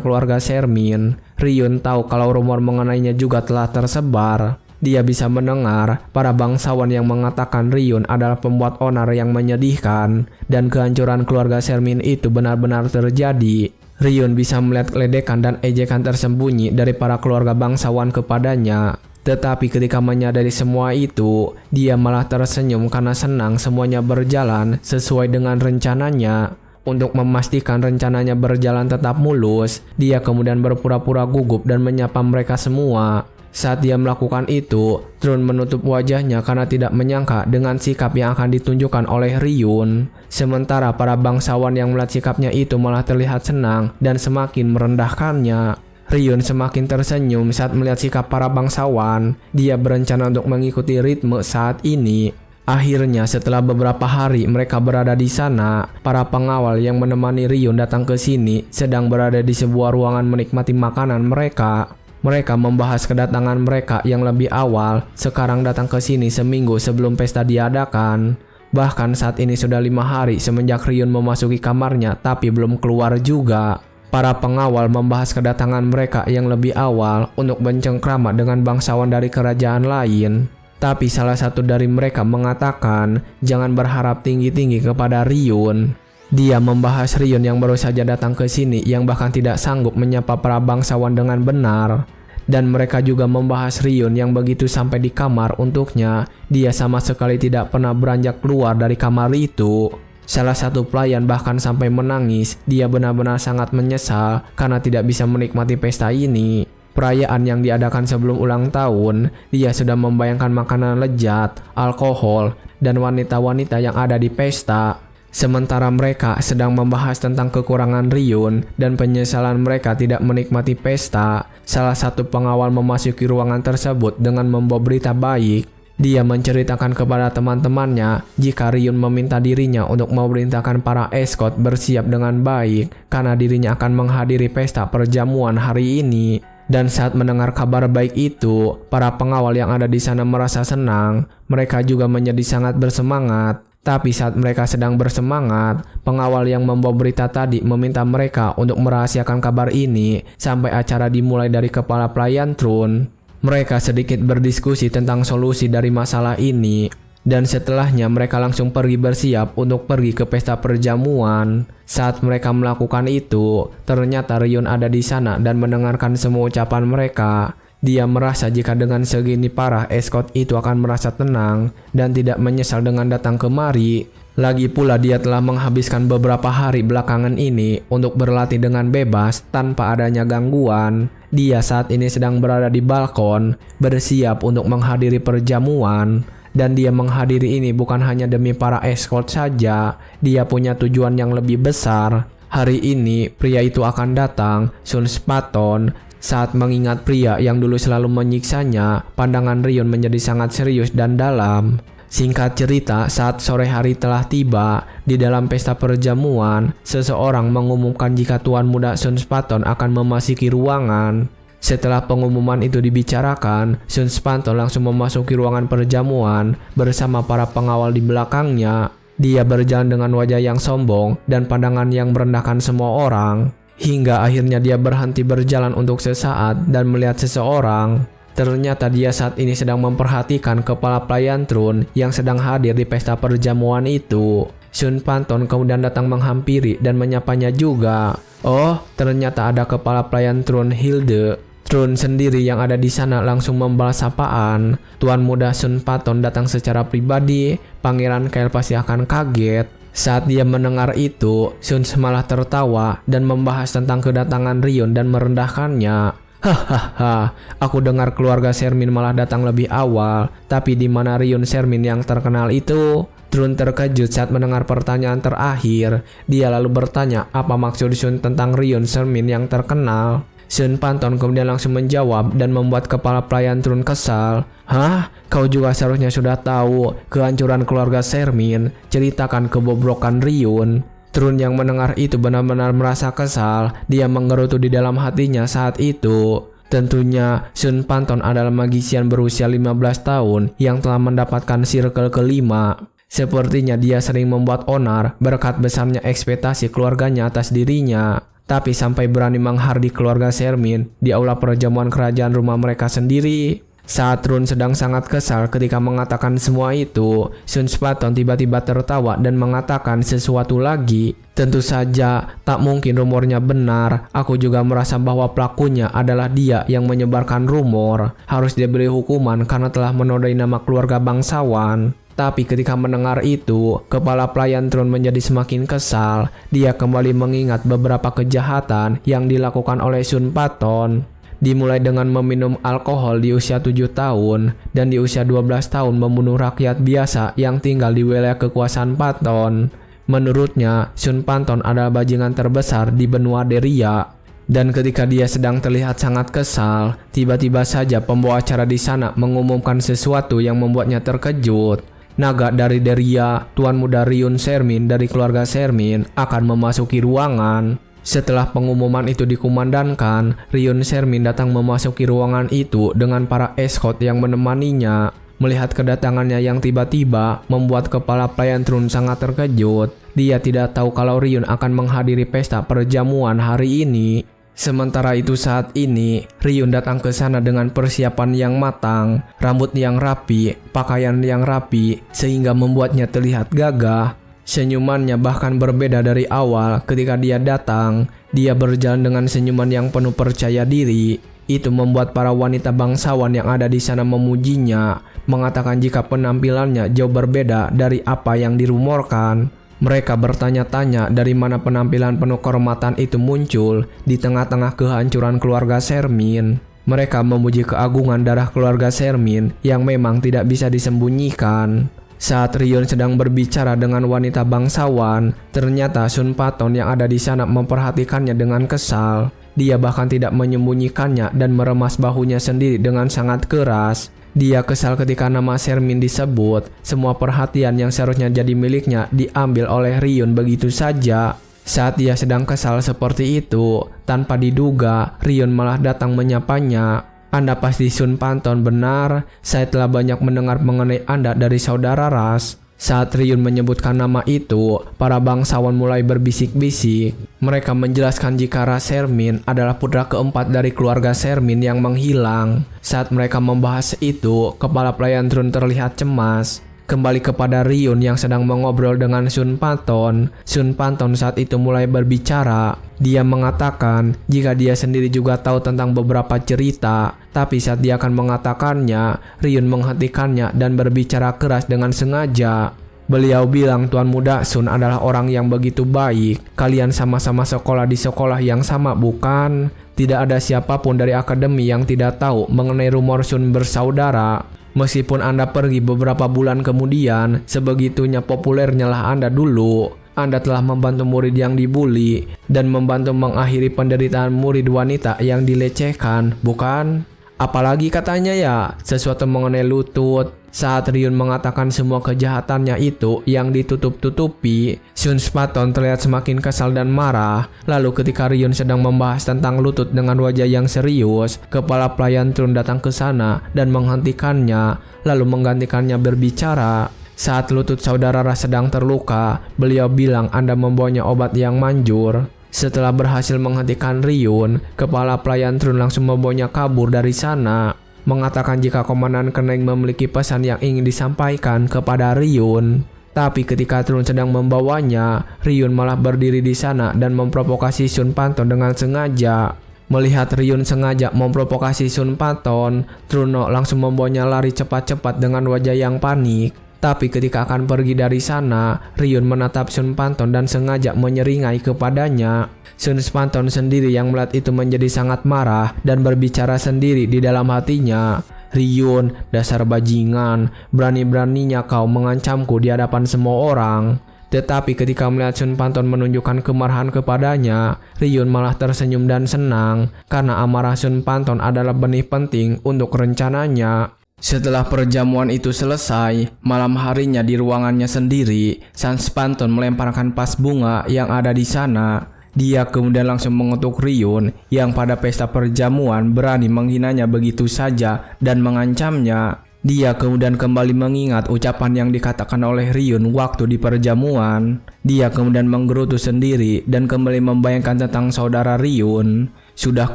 keluarga Shermin. Ryun tahu kalau rumor mengenainya juga telah tersebar. Dia bisa mendengar para bangsawan yang mengatakan Ryun adalah pembuat onar yang menyedihkan, dan kehancuran keluarga Shermin itu benar-benar terjadi. Ryun bisa melihat ledekan dan ejekan tersembunyi dari para keluarga bangsawan kepadanya. Tetapi ketika menyadari semua itu, dia malah tersenyum karena senang semuanya berjalan sesuai dengan rencananya. Untuk memastikan rencananya berjalan tetap mulus, dia kemudian berpura-pura gugup dan menyapa mereka semua. Saat dia melakukan itu, Trun menutup wajahnya karena tidak menyangka dengan sikap yang akan ditunjukkan oleh Ryun. Sementara para bangsawan yang melihat sikapnya itu malah terlihat senang dan semakin merendahkannya. Ryun semakin tersenyum saat melihat sikap para bangsawan. Dia berencana untuk mengikuti ritme saat ini. Akhirnya setelah beberapa hari mereka berada di sana, para pengawal yang menemani Ryun datang ke sini sedang berada di sebuah ruangan menikmati makanan mereka. Mereka membahas kedatangan mereka yang lebih awal, sekarang datang ke sini seminggu sebelum pesta diadakan. Bahkan saat ini sudah 5 hari semenjak Ryun memasuki kamarnya tapi belum keluar juga. Para pengawal membahas kedatangan mereka yang lebih awal untuk bercengkrama dengan bangsawan dari kerajaan lain. Tapi salah satu dari mereka mengatakan jangan berharap tinggi-tinggi kepada Ryun. Dia membahas Ryun yang baru saja datang ke sini yang bahkan tidak sanggup menyapa para bangsawan dengan benar. Dan mereka juga membahas Ryun yang begitu sampai di kamar untuknya, dia sama sekali tidak pernah beranjak keluar dari kamar itu. Salah satu pelayan bahkan sampai menangis, dia benar-benar sangat menyesal karena tidak bisa menikmati pesta ini. perayaan yang diadakan sebelum ulang tahun. Dia sudah membayangkan makanan lezat, alkohol, dan wanita-wanita yang ada di pesta. Sementara mereka sedang membahas tentang kekurangan Ryun dan penyesalan mereka tidak menikmati pesta, salah satu pengawal memasuki ruangan tersebut dengan membawa berita baik. Dia menceritakan kepada teman-temannya jika Ryun meminta dirinya untuk memerintahkan para escort bersiap dengan baik karena dirinya akan menghadiri pesta perjamuan hari ini. Dan saat mendengar kabar baik itu, para pengawal yang ada di sana merasa senang. Mereka juga menjadi sangat bersemangat. Tapi saat mereka sedang bersemangat, pengawal yang membawa berita tadi meminta mereka untuk merahasiakan kabar ini sampai acara dimulai dari kepala pelayan Trun. Mereka sedikit berdiskusi tentang solusi dari masalah ini, dan setelahnya mereka langsung pergi bersiap untuk pergi ke pesta perjamuan. Saat mereka melakukan itu, ternyata Ryun ada di sana dan mendengarkan semua ucapan mereka. Dia merasa jika dengan segini parah escort itu akan merasa tenang dan tidak menyesal dengan datang kemari. Lagi pula dia telah menghabiskan beberapa hari belakangan ini untuk berlatih dengan bebas tanpa adanya gangguan. Dia saat ini sedang berada di balkon, bersiap untuk menghadiri perjamuan. Dan dia menghadiri ini bukan hanya demi para escort saja, dia punya tujuan yang lebih besar. Hari ini pria itu akan datang, Sun Spartan. Saat mengingat pria yang dulu selalu menyiksanya, pandangan Ryun menjadi sangat serius dan dalam. Singkat cerita, saat sore hari telah tiba, di dalam pesta perjamuan, seseorang mengumumkan jika Tuan Muda Sun Spartan akan memasuki ruangan. Setelah pengumuman itu dibicarakan, Sun Spartan langsung memasuki ruangan perjamuan bersama para pengawal di belakangnya. Dia berjalan dengan wajah yang sombong dan pandangan yang merendahkan semua orang. Hingga akhirnya dia berhenti berjalan untuk sesaat dan melihat seseorang. Ternyata dia saat ini sedang memperhatikan kepala pelayan Trun yang sedang hadir di pesta perjamuan itu. Sun Spartan kemudian datang menghampiri dan menyapanya juga. Oh, ternyata ada kepala pelayan Trun Hilde. Trun sendiri yang ada di sana langsung membalas sapaan. Tuan Muda Sun Spartan datang secara pribadi. Pangeran Kael pasti akan kaget. Saat dia mendengar itu, Sun malah tertawa dan membahas tentang kedatangan Ryun dan merendahkannya. Hahaha, aku dengar keluarga Shermin malah datang lebih awal, tapi di mana Ryun Shermin yang terkenal itu? Trun terkejut saat mendengar pertanyaan terakhir. Dia lalu bertanya apa maksud Sun tentang Ryun Shermin yang terkenal. Sun Spartan kemudian langsung menjawab dan membuat kepala pelayan Trun kesal. Hah? Kau juga seharusnya sudah tahu kehancuran keluarga Shermin. Ceritakan kebobrokan Ryun. Trun yang mendengar itu benar-benar merasa kesal. Dia menggerutu di dalam hatinya saat itu. Tentunya Sun Spartan adalah magician berusia 15 tahun yang telah mendapatkan circle kelima. Sepertinya dia sering membuat onar berkat besarnya ekspektasi keluarganya atas dirinya. Tapi sampai berani menghardik keluarga Shermin di aula perjamuan kerajaan rumah mereka sendiri. Saat Trun sedang sangat kesal ketika mengatakan semua itu, Sun Spartan tiba-tiba tertawa dan mengatakan sesuatu lagi. Tentu saja, tak mungkin rumornya benar. Aku juga merasa bahwa pelakunya adalah dia yang menyebarkan rumor. Harus diberi hukuman karena telah menodai nama keluarga bangsawan. Tapi ketika mendengar itu, kepala pelayan Trun menjadi semakin kesal. Dia kembali mengingat beberapa kejahatan yang dilakukan oleh Sun Spartan. Dimulai dengan meminum alkohol di usia 7 tahun dan di usia 12 tahun membunuh rakyat biasa yang tinggal di wilayah kekuasaan Patton. Menurutnya, Sun Spartan adalah bajingan terbesar di benua Deria. Dan ketika dia sedang terlihat sangat kesal, tiba-tiba saja pembawa acara di sana mengumumkan sesuatu yang membuatnya terkejut. Naga dari Deria, Tuan Muda Ryun Shermin dari keluarga Shermin akan memasuki ruangan. Setelah pengumuman itu dikumandangkan, Ryun Shermin datang memasuki ruangan itu dengan para escort yang menemaninya. Melihat kedatangannya yang tiba-tiba membuat kepala pelayan Trun sangat terkejut. Dia tidak tahu kalau Ryun akan menghadiri pesta perjamuan hari ini. Sementara itu saat ini, Ryun datang ke sana dengan persiapan yang matang, rambut yang rapi, pakaian yang rapi, sehingga membuatnya terlihat gagah. Senyumannya bahkan berbeda dari awal ketika dia datang. Dia berjalan dengan senyuman yang penuh percaya diri. Itu membuat para wanita bangsawan yang ada di sana memujinya, mengatakan jika penampilannya jauh berbeda dari apa yang dirumorkan. Mereka bertanya-tanya dari mana penampilan penuh kehormatan itu muncul di tengah-tengah kehancuran keluarga Shermin. Mereka memuji keagungan darah keluarga Shermin yang memang tidak bisa disembunyikan. Saat Ryun sedang berbicara dengan wanita bangsawan, ternyata Sun Paton yang ada di sana memperhatikannya dengan kesal. Dia bahkan tidak menyembunyikannya dan meremas bahunya sendiri dengan sangat keras. Dia kesal ketika nama Shermin disebut. Semua perhatian yang seharusnya jadi miliknya diambil oleh Ryun begitu saja. Saat dia sedang kesal seperti itu, tanpa diduga, Ryun malah datang menyapanya. Anda pasti Sun Paton, benar. Saya telah banyak mendengar mengenai Anda dari saudara Ras. Saat Ryun menyebutkan nama itu, para bangsawan mulai berbisik-bisik. Mereka menjelaskan jika Ras Shermin adalah putra keempat dari keluarga Shermin yang menghilang. Saat mereka membahas itu, kepala pelayan Trun terlihat cemas. Kembali kepada Ryun yang sedang mengobrol dengan Sun Paton. Sun Paton saat itu mulai berbicara. Dia mengatakan jika dia sendiri juga tahu tentang beberapa cerita, tapi saat dia akan mengatakannya, Ryun menghentikannya dan berbicara keras dengan sengaja. Beliau bilang Tuan Muda Sun adalah orang yang begitu baik. Kalian sama-sama sekolah di sekolah yang sama, bukan? Tidak ada siapapun dari akademi yang tidak tahu mengenai rumor Sun bersaudara. Meskipun Anda pergi beberapa bulan kemudian, sebegitunya populernya lah Anda dulu. Anda telah membantu murid yang dibully dan membantu mengakhiri penderitaan murid wanita yang dilecehkan, bukan? Apalagi katanya ya, sesuatu mengenai lutut. Saat Ryun mengatakan semua kejahatannya itu yang ditutup-tutupi, Sun Paton terlihat semakin kesal dan marah. Lalu ketika Ryun sedang membahas tentang lutut dengan wajah yang serius, kepala pelayan Trun datang ke sana dan menghentikannya, lalu menggantikannya berbicara. Saat lutut saudara Ras sedang terluka, beliau bilang Anda membawanya obat yang manjur. Setelah berhasil menghentikan Ryun, kepala pelayan Trun langsung membawanya kabur dari sana, mengatakan jika Komandan Keneng memiliki pesan yang ingin disampaikan kepada Ryun. Tapi ketika Trun sedang membawanya, Ryun malah berdiri di sana dan memprovokasi Sun Paton dengan sengaja. Melihat Ryun sengaja memprovokasi Sun Paton, Truno langsung membawanya lari cepat-cepat dengan wajah yang panik. Tapi ketika akan pergi dari sana, Ryun menatap Sun Paton dan sengaja menyeringai kepadanya. Sun Paton sendiri yang melihat itu menjadi sangat marah dan berbicara sendiri di dalam hatinya. Ryun, dasar bajingan, berani-beraninya kau mengancamku di hadapan semua orang. Tetapi ketika melihat Sun Paton menunjukkan kemarahan kepadanya, Ryun malah tersenyum dan senang karena amarah Sun Paton adalah benih penting untuk rencananya. Setelah perjamuan itu selesai, malam harinya di ruangannya sendiri, Sun Paton melemparkan vas bunga yang ada di sana. Dia kemudian langsung mengutuk Ryun yang pada pesta perjamuan berani menghinanya begitu saja dan mengancamnya. Dia kemudian kembali mengingat ucapan yang dikatakan oleh Ryun waktu di perjamuan. Dia kemudian menggerutu sendiri dan kembali membayangkan tentang saudara Ryun. Sudah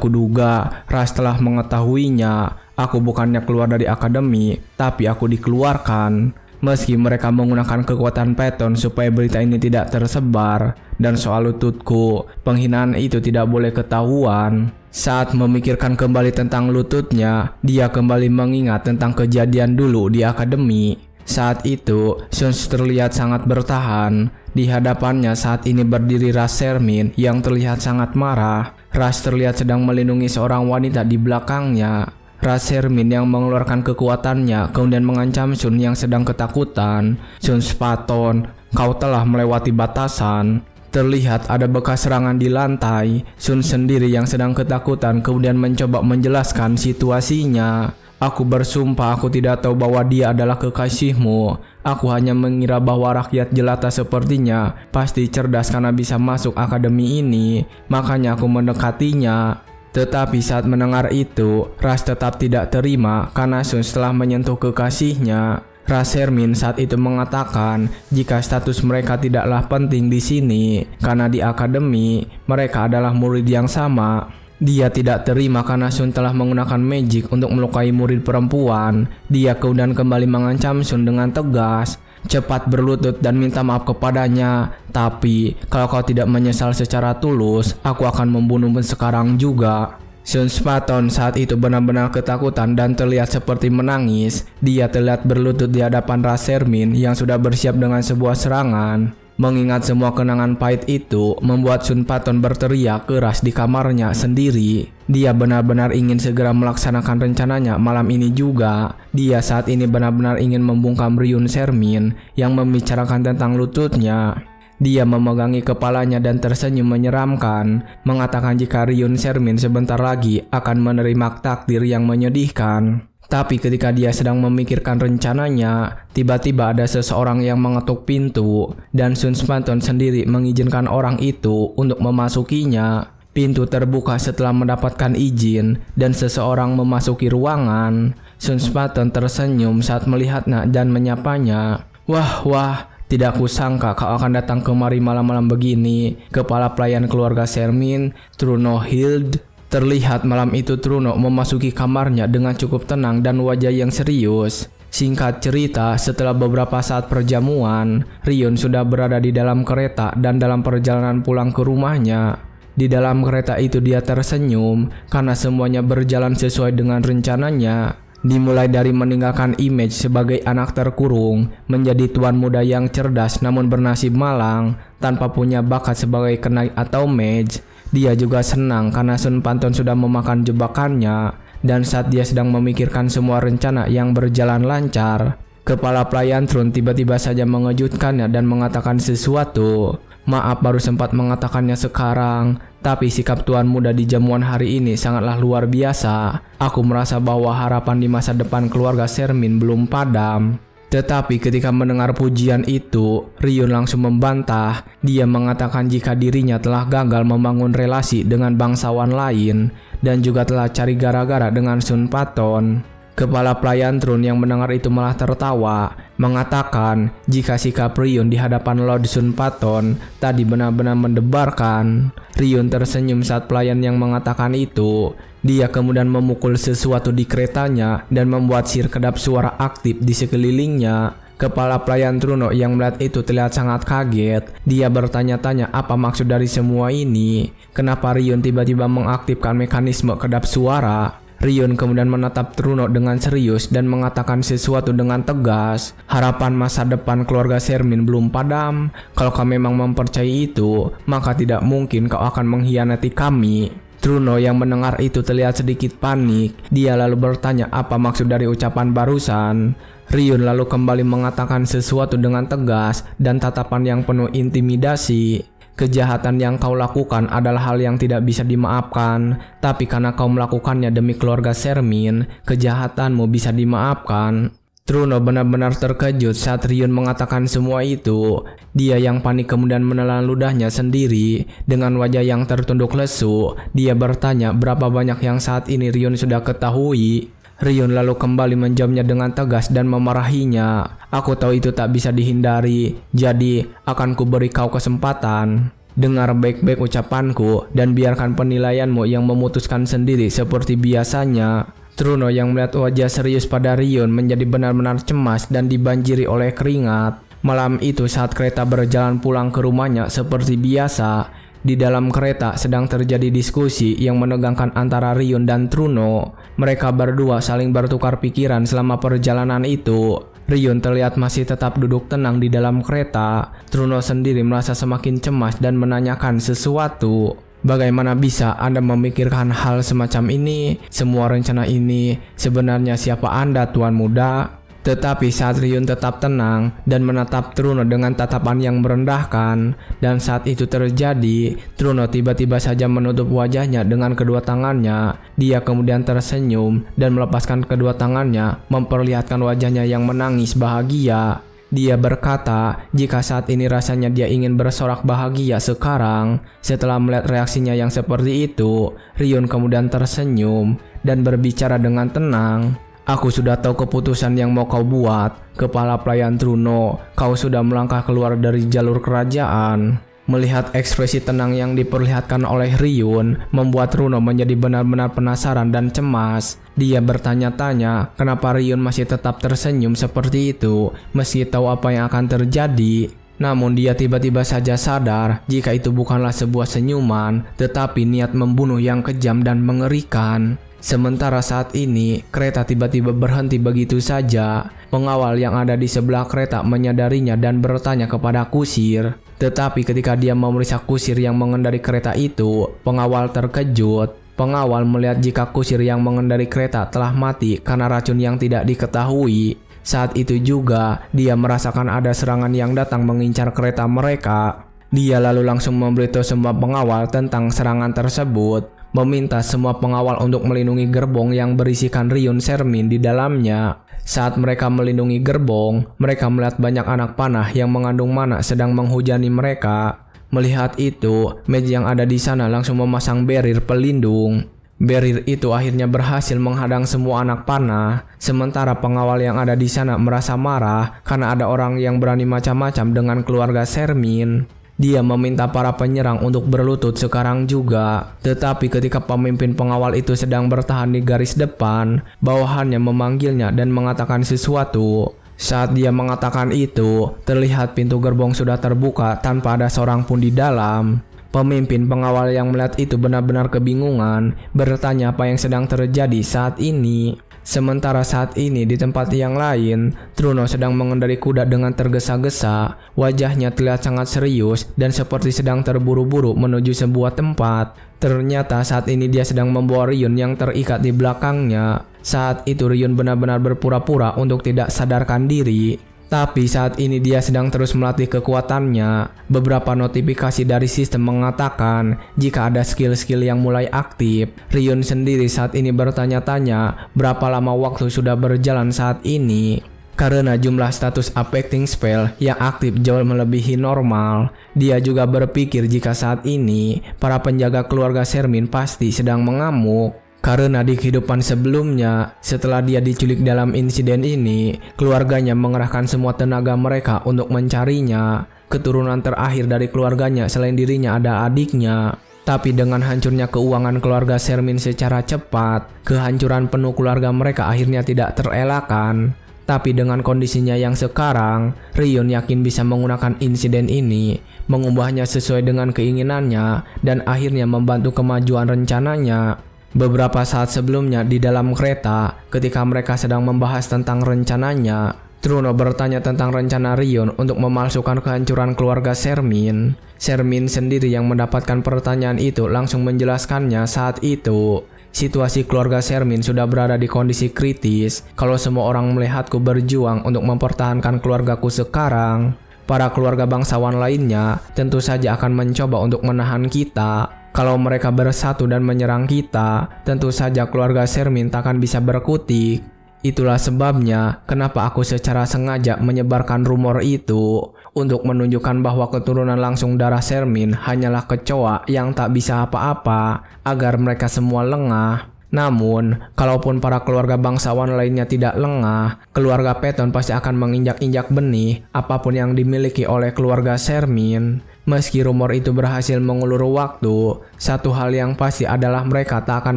kuduga, Ras telah mengetahuinya. Aku bukannya keluar dari akademi, tapi aku dikeluarkan. Meski mereka menggunakan kekuatan Paton supaya berita ini tidak tersebar. Dan soal lututku, penghinaan itu tidak boleh ketahuan. Saat memikirkan kembali tentang lututnya, dia kembali mengingat tentang kejadian dulu di akademi. Saat itu, Sun terlihat sangat bertahan. Di hadapannya saat ini berdiri Ras Shermin yang terlihat sangat marah. Ras terlihat sedang melindungi seorang wanita di belakangnya. Ras Shermin yang mengeluarkan kekuatannya kemudian mengancam Sun yang sedang ketakutan. Sun Paton, kau telah melewati batasan. Terlihat ada bekas serangan di lantai. Sun sendiri yang sedang ketakutan kemudian mencoba menjelaskan situasinya. Aku bersumpah aku tidak tahu bahwa dia adalah kekasihmu. Aku hanya mengira bahwa rakyat jelata sepertinya pasti cerdas karena bisa masuk akademi ini. Makanya aku mendekatinya. Tetapi saat mendengar itu, Ras tetap tidak terima karena Sun telah menyentuh kekasihnya. Ras Shermin saat itu mengatakan jika status mereka tidaklah penting di sini karena di akademi mereka adalah murid yang sama. Dia tidak terima karena Sun telah menggunakan magic untuk melukai murid perempuan. Dia kemudian kembali mengancam Sun dengan tegas. Cepat berlutut dan minta maaf kepadanya. Tapi kalau kau tidak menyesal secara tulus, aku akan membunuhmu sekarang juga. Sun Paton saat itu benar-benar ketakutan dan terlihat seperti menangis. Dia terlihat berlutut di hadapan Ras Shermin yang sudah bersiap dengan sebuah serangan. Mengingat semua kenangan pahit itu membuat Sun Paton berteriak keras di kamarnya sendiri. Dia benar-benar ingin segera melaksanakan rencananya malam ini juga. Dia saat ini benar-benar ingin membungkam Ryun Sermin yang membicarakan tentang lututnya. Dia memegangi kepalanya dan tersenyum menyeramkan, mengatakan jika Ryun Sermin sebentar lagi akan menerima takdir yang menyedihkan. Tapi ketika dia sedang memikirkan rencananya, tiba-tiba ada seseorang yang mengetuk pintu dan Sun Paton sendiri mengizinkan orang itu untuk memasukinya. Pintu terbuka setelah mendapatkan izin dan seseorang memasuki ruangan. Sun Paton tersenyum saat melihatnya dan menyapanya. Wah, tidak kusangka kau akan datang kemari malam-malam begini. Kepala pelayan keluarga Sermin, Truno Hild. Terlihat malam itu Truno memasuki kamarnya dengan cukup tenang dan wajah yang serius. Singkat cerita, setelah beberapa saat perjamuan, Ryun sudah berada di dalam kereta dan dalam perjalanan pulang ke rumahnya. Di dalam kereta itu dia tersenyum karena semuanya berjalan sesuai dengan rencananya. Dimulai dari meninggalkan image sebagai anak terkurung, menjadi tuan muda yang cerdas namun bernasib malang, tanpa punya bakat sebagai kenaik atau mage. Dia juga senang karena Sun Paton sudah memakan jebakannya, dan saat dia sedang memikirkan semua rencana yang berjalan lancar, kepala pelayan Trun tiba-tiba saja mengejutkannya dan mengatakan sesuatu. Maaf baru sempat mengatakannya sekarang, tapi sikap tuan muda di jamuan hari ini sangatlah luar biasa. Aku merasa bahwa harapan di masa depan keluarga Sermin belum padam. Tetapi ketika mendengar pujian itu, Ryun langsung membantah. Dia mengatakan jika dirinya telah gagal membangun relasi dengan bangsawan lain dan juga telah cari gara-gara dengan Sun Paton. Kepala pelayan Trun yang mendengar itu malah tertawa, mengatakan jika sikap Ryun di hadapan Lord Sun Paton tadi benar-benar mendebarkan. Ryun tersenyum saat pelayan yang mengatakan itu. Dia kemudian memukul sesuatu di keretanya dan membuat sihir kedap suara aktif di sekelilingnya. Kepala pelayan Truno yang melihat itu terlihat sangat kaget. Dia bertanya-tanya apa maksud dari semua ini. Kenapa Ryun tiba-tiba mengaktifkan mekanisme kedap suara? Ryun kemudian menatap Truno dengan serius dan mengatakan sesuatu dengan tegas. Harapan masa depan keluarga Sermin belum padam. Kalau kau memang mempercayai itu, maka tidak mungkin kau akan mengkhianati kami. Truno yang mendengar itu terlihat sedikit panik. Dia lalu bertanya apa maksud dari ucapan barusan. Ryun lalu kembali mengatakan sesuatu dengan tegas dan tatapan yang penuh intimidasi. Kejahatan yang kau lakukan adalah hal yang tidak bisa dimaafkan. Tapi karena kau melakukannya demi keluarga Sermin, kejahatanmu bisa dimaafkan. Truno benar-benar terkejut saat Ryun mengatakan semua itu. Dia yang panik kemudian menelan ludahnya sendiri. Dengan wajah yang tertunduk lesu, dia bertanya berapa banyak yang saat ini Ryun sudah ketahui. Ryun lalu kembali menjawabnya dengan tegas dan memarahinya. Aku tahu itu tak bisa dihindari, jadi akan kuberi kau kesempatan. Dengar baik-baik ucapanku dan biarkan penilaianmu yang memutuskan sendiri seperti biasanya. Truno yang melihat wajah serius pada Ryun menjadi benar-benar cemas dan dibanjiri oleh keringat. Malam itu saat kereta berjalan pulang ke rumahnya seperti biasa, di dalam kereta sedang terjadi diskusi yang menegangkan antara Ryun dan Truno. Mereka berdua saling bertukar pikiran selama perjalanan itu. Ryun terlihat masih tetap duduk tenang di dalam kereta. Truno sendiri merasa semakin cemas dan menanyakan sesuatu. Bagaimana bisa Anda memikirkan hal semacam ini? Semua rencana ini, sebenarnya siapa Anda, Tuan Muda? Tetapi saat Ryun tetap tenang dan menatap Truno dengan tatapan yang merendahkan, dan saat itu terjadi, Truno tiba-tiba saja menutup wajahnya dengan kedua tangannya. Dia kemudian tersenyum dan melepaskan kedua tangannya, memperlihatkan wajahnya yang menangis bahagia. Dia berkata, jika saat ini rasanya dia ingin bersorak bahagia sekarang. Setelah melihat reaksinya yang seperti itu, Ryun kemudian tersenyum dan berbicara dengan tenang. Aku sudah tahu keputusan yang mau kau buat, kepala pelayan Truno. Kau sudah melangkah keluar dari jalur kerajaan. Melihat ekspresi tenang yang diperlihatkan oleh Ryun, membuat Truno menjadi benar-benar penasaran dan cemas. Dia bertanya-tanya kenapa Ryun masih tetap tersenyum seperti itu, meski tahu apa yang akan terjadi. Namun dia tiba-tiba saja sadar jika itu bukanlah sebuah senyuman, tetapi niat membunuh yang kejam dan mengerikan. Sementara saat ini, kereta tiba-tiba berhenti begitu saja. Pengawal yang ada di sebelah kereta menyadarinya dan bertanya kepada kusir. Tetapi ketika dia memeriksa kusir yang mengendarai kereta itu, pengawal terkejut. Pengawal melihat jika kusir yang mengendarai kereta telah mati karena racun yang tidak diketahui. Saat itu juga, dia merasakan ada serangan yang datang mengincar kereta mereka. Dia lalu langsung memberitahu semua pengawal tentang serangan tersebut, meminta semua pengawal untuk melindungi gerbong yang berisikan Ryun Sermin di dalamnya. Saat mereka melindungi gerbong, mereka melihat banyak anak panah yang mengandung mana sedang menghujani mereka. Melihat itu, mage yang ada di sana langsung memasang barrier pelindung. Barrier itu akhirnya berhasil menghadang semua anak panah. Sementara pengawal yang ada di sana merasa marah karena ada orang yang berani macam-macam dengan keluarga Sermin. Dia meminta para penyerang untuk berlutut sekarang juga. Tetapi ketika pemimpin pengawal itu sedang bertahan di garis depan, bawahannya memanggilnya dan mengatakan sesuatu. Saat dia mengatakan itu, terlihat pintu gerbong sudah terbuka tanpa ada seorang pun di dalam. Pemimpin pengawal yang melihat itu benar-benar kebingungan, bertanya apa yang sedang terjadi saat ini. Sementara saat ini di tempat yang lain, Truno sedang mengendarai kuda dengan tergesa-gesa. Wajahnya terlihat sangat serius dan seperti sedang terburu-buru menuju sebuah tempat. Ternyata saat ini dia sedang membawa Ryun yang terikat di belakangnya. Saat itu Ryun benar-benar berpura-pura untuk tidak sadarkan diri. Tapi saat ini dia sedang terus melatih kekuatannya. Beberapa notifikasi dari sistem mengatakan jika ada skill-skill yang mulai aktif. Ryun sendiri saat ini bertanya-tanya berapa lama waktu sudah berjalan saat ini. Karena jumlah status affecting spell yang aktif jauh melebihi normal, dia juga berpikir jika saat ini para penjaga keluarga Sermin pasti sedang mengamuk. Karena di kehidupan sebelumnya, setelah dia diculik dalam insiden ini, keluarganya mengerahkan semua tenaga mereka untuk mencarinya. Keturunan terakhir dari keluarganya selain dirinya ada adiknya. Tapi dengan hancurnya keuangan keluarga Sermin secara cepat, kehancuran penuh keluarga mereka akhirnya tidak terelakkan. Tapi dengan kondisinya yang sekarang, Ryun yakin bisa menggunakan insiden ini, mengubahnya sesuai dengan keinginannya, dan akhirnya membantu kemajuan rencananya. Beberapa saat sebelumnya di dalam kereta, ketika mereka sedang membahas tentang rencananya, Truno bertanya tentang rencana Ryun untuk memalsukan kehancuran keluarga Sermin. Sermin sendiri yang mendapatkan pertanyaan itu langsung menjelaskannya saat itu. Situasi keluarga Sermin sudah berada di kondisi kritis. Kalau semua orang melihatku berjuang untuk mempertahankan keluargaku sekarang, para keluarga bangsawan lainnya tentu saja akan mencoba untuk menahan kita. Kalau mereka bersatu dan menyerang kita, tentu saja keluarga Sermin takkan bisa berkutik. Itulah sebabnya kenapa aku secara sengaja menyebarkan rumor itu, untuk menunjukkan bahwa keturunan langsung darah Sermin hanyalah kecoa yang tak bisa apa-apa, agar mereka semua lengah. Namun, kalaupun para keluarga bangsawan lainnya tidak lengah, keluarga Peton pasti akan menginjak-injak benih apapun yang dimiliki oleh keluarga Sermin. Meski rumor itu berhasil mengulur waktu, satu hal yang pasti adalah mereka tak akan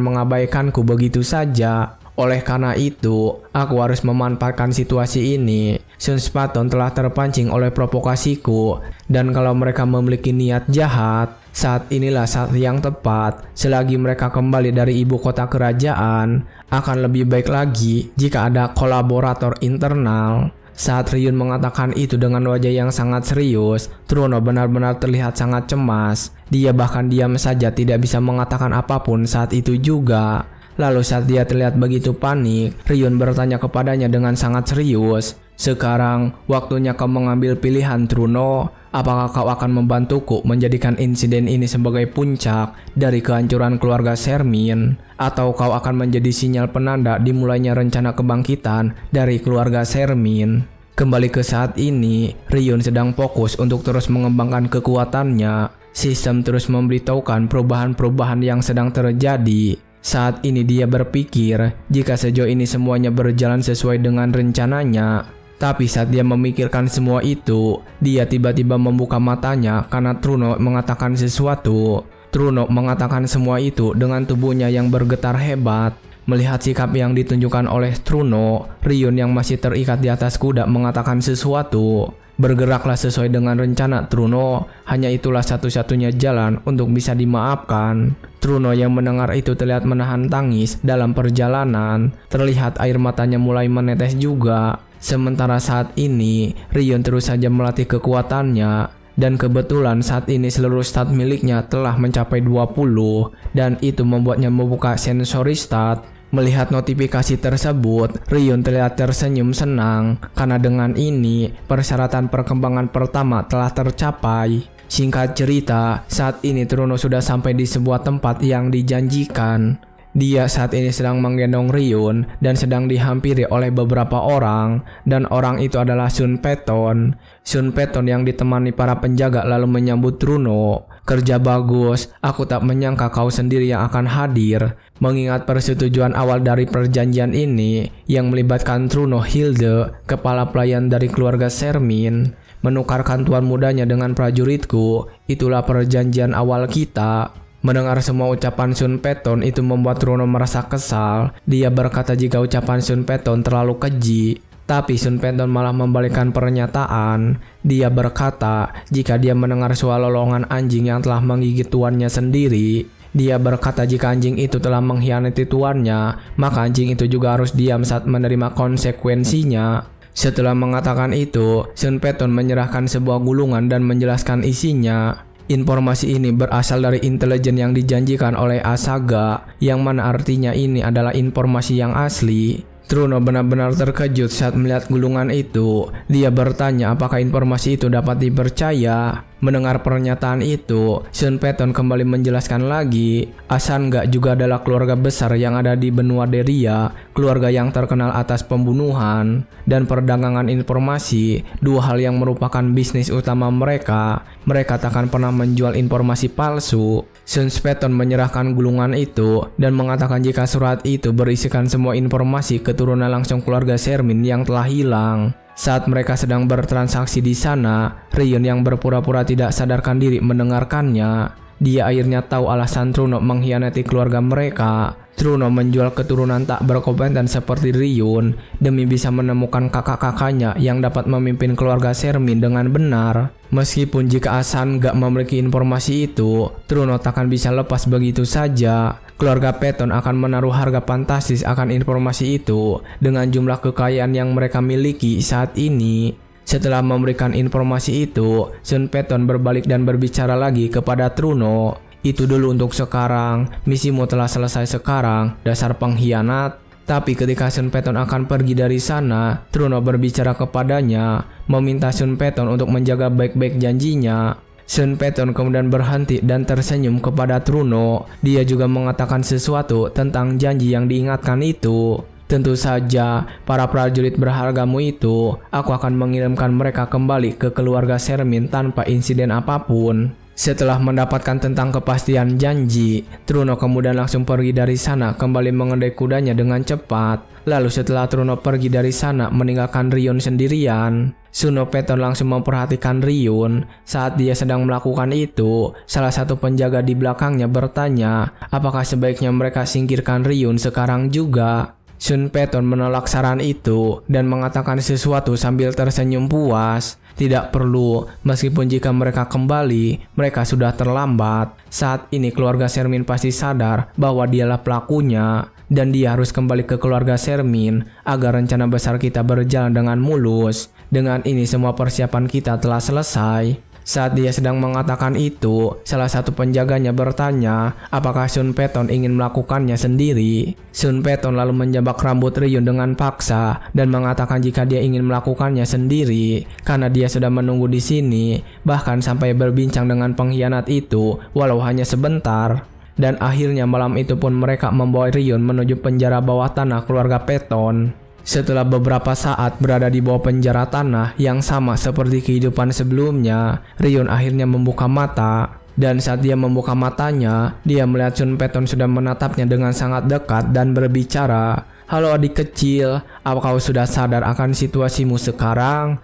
mengabaikanku begitu saja. Oleh karena itu, aku harus memanfaatkan situasi ini. Sun Spartan telah terpancing oleh provokasiku, dan kalau mereka memiliki niat jahat, saat inilah saat yang tepat. Selagi mereka kembali dari ibu kota kerajaan, akan lebih baik lagi jika ada kolaborator internal. Saat Ryun mengatakan itu dengan wajah yang sangat serius, Truno benar-benar terlihat sangat cemas. Dia bahkan diam saja tidak bisa mengatakan apapun saat itu juga. Lalu saat dia terlihat begitu panik, Ryun bertanya kepadanya dengan sangat serius, "Sekarang waktunya kau mengambil pilihan, Truno. Apakah kau akan membantuku menjadikan insiden ini sebagai puncak dari kehancuran keluarga Sermin? Atau kau akan menjadi sinyal penanda dimulainya rencana kebangkitan dari keluarga Sermin?" Kembali ke saat ini, Ryun sedang fokus untuk terus mengembangkan kekuatannya. Sistem terus memberitahukan perubahan-perubahan yang sedang terjadi. Saat ini dia berpikir jika sejauh ini semuanya berjalan sesuai dengan rencananya. Tapi saat dia memikirkan semua itu, dia tiba-tiba membuka matanya karena Truno mengatakan sesuatu. Truno mengatakan semua itu dengan tubuhnya yang bergetar hebat. Melihat sikap yang ditunjukkan oleh Truno, Ryun yang masih terikat di atas kuda mengatakan sesuatu. Bergeraklah sesuai dengan rencana Truno, hanya itulah satu-satunya jalan untuk bisa dimaafkan. Truno yang mendengar itu terlihat menahan tangis dalam perjalanan, terlihat air matanya mulai menetes juga. Sementara saat ini, Ryun terus saja melatih kekuatannya. Dan kebetulan saat ini seluruh stat miliknya telah mencapai 20 dan itu membuatnya membuka sensory stat. Melihat notifikasi tersebut, Ryun terlihat tersenyum senang karena dengan ini persyaratan perkembangan pertama telah tercapai. Singkat cerita, saat ini Truno sudah sampai di sebuah tempat yang dijanjikan. Dia saat ini sedang menggendong Ryun dan sedang dihampiri oleh beberapa orang, dan orang itu adalah Sun Peton. Sun Peton yang ditemani para penjaga lalu menyambut Truno. Kerja bagus, aku tak menyangka kau sendiri yang akan hadir. Mengingat persetujuan awal dari perjanjian ini yang melibatkan Truno Hilde, kepala pelayan dari keluarga Sermin, menukarkan tuan mudanya dengan prajuritku, itulah perjanjian awal kita. Mendengar semua ucapan Sun Peton itu membuat Truno merasa kesal. Dia berkata jika ucapan Sun Peton terlalu keji. Tapi Sun Peton malah membalikkan pernyataan. Dia berkata jika dia mendengar suara lolongan anjing yang telah menggigit tuannya sendiri. Dia berkata jika anjing itu telah mengkhianati tuannya, maka anjing itu juga harus diam saat menerima konsekuensinya. Setelah mengatakan itu, Sun Peton menyerahkan sebuah gulungan dan menjelaskan isinya. Informasi ini berasal dari intelijen yang dijanjikan oleh Asaga, yang mana artinya ini adalah informasi yang asli. Truno benar-benar terkejut saat melihat gulungan itu. Dia bertanya apakah informasi itu dapat dipercaya. Mendengar pernyataan itu, Sun Peton kembali menjelaskan lagi, Asanga juga adalah keluarga besar yang ada di benua Deria, keluarga yang terkenal atas pembunuhan dan perdagangan informasi, dua hal yang merupakan bisnis utama mereka. Mereka takkan pernah menjual informasi palsu. Sun Peton menyerahkan gulungan itu dan mengatakan jika surat itu berisikan semua informasi keturunan langsung keluarga Sermin yang telah hilang. Saat mereka sedang bertransaksi di sana, Ryun yang berpura-pura tidak sadarkan diri mendengarkannya. Dia akhirnya tahu alasan Truno mengkhianati keluarga mereka. Truno menjual keturunan tak berkompeten seperti Ryun demi bisa menemukan kakak-kakaknya yang dapat memimpin keluarga Sermin dengan benar. Meskipun jika Asan gak memiliki informasi itu, Truno takkan bisa lepas begitu saja. Keluarga Peton akan menaruh harga fantastis akan informasi itu dengan jumlah kekayaan yang mereka miliki saat ini. Setelah memberikan informasi itu, Sun Peton berbalik dan berbicara lagi kepada Truno. Itu dulu untuk sekarang, misimu telah selesai sekarang, dasar pengkhianat. Tapi ketika Sun Peton akan pergi dari sana, Truno berbicara kepadanya, meminta Sun Peton untuk menjaga baik-baik janjinya. Sun Peton kemudian berhenti dan tersenyum kepada Truno. Dia juga mengatakan sesuatu tentang janji yang diingatkan itu. Tentu saja, para prajurit berhargamu itu, aku akan mengirimkan mereka kembali ke keluarga Sermin tanpa insiden apapun. Setelah mendapatkan tentang kepastian janji, Truno kemudian langsung pergi dari sana kembali mengendai kudanya dengan cepat. Lalu setelah Truno pergi dari sana meninggalkan Ryun sendirian, Sun Peton langsung memperhatikan Ryun. Saat dia sedang melakukan itu, salah satu penjaga di belakangnya bertanya apakah sebaiknya mereka singkirkan Ryun sekarang juga. Sun Peton menolak saran itu dan mengatakan sesuatu sambil tersenyum puas. Tidak perlu, meskipun jika mereka kembali, mereka sudah terlambat. Saat ini keluarga Sermin pasti sadar bahwa dialah pelakunya dan dia harus kembali ke keluarga Sermin agar rencana besar kita berjalan dengan mulus. Dengan ini semua persiapan kita telah selesai. Saat dia sedang mengatakan itu, salah satu penjaganya bertanya apakah Sun Peton ingin melakukannya sendiri. Sun Peton lalu menjambak rambut Ryun dengan paksa dan mengatakan jika dia ingin melakukannya sendiri karena dia sudah menunggu di sini, bahkan sampai berbincang dengan pengkhianat itu walau hanya sebentar. Dan akhirnya malam itu pun mereka membawa Ryun menuju penjara bawah tanah keluarga Peton. Setelah beberapa saat berada di bawah penjara tanah yang sama seperti kehidupan sebelumnya, Ryun akhirnya membuka mata. Dan saat dia membuka matanya, dia melihat Sun Peton sudah menatapnya dengan sangat dekat dan berbicara, "Halo adik kecil, apa kau sudah sadar akan situasimu sekarang?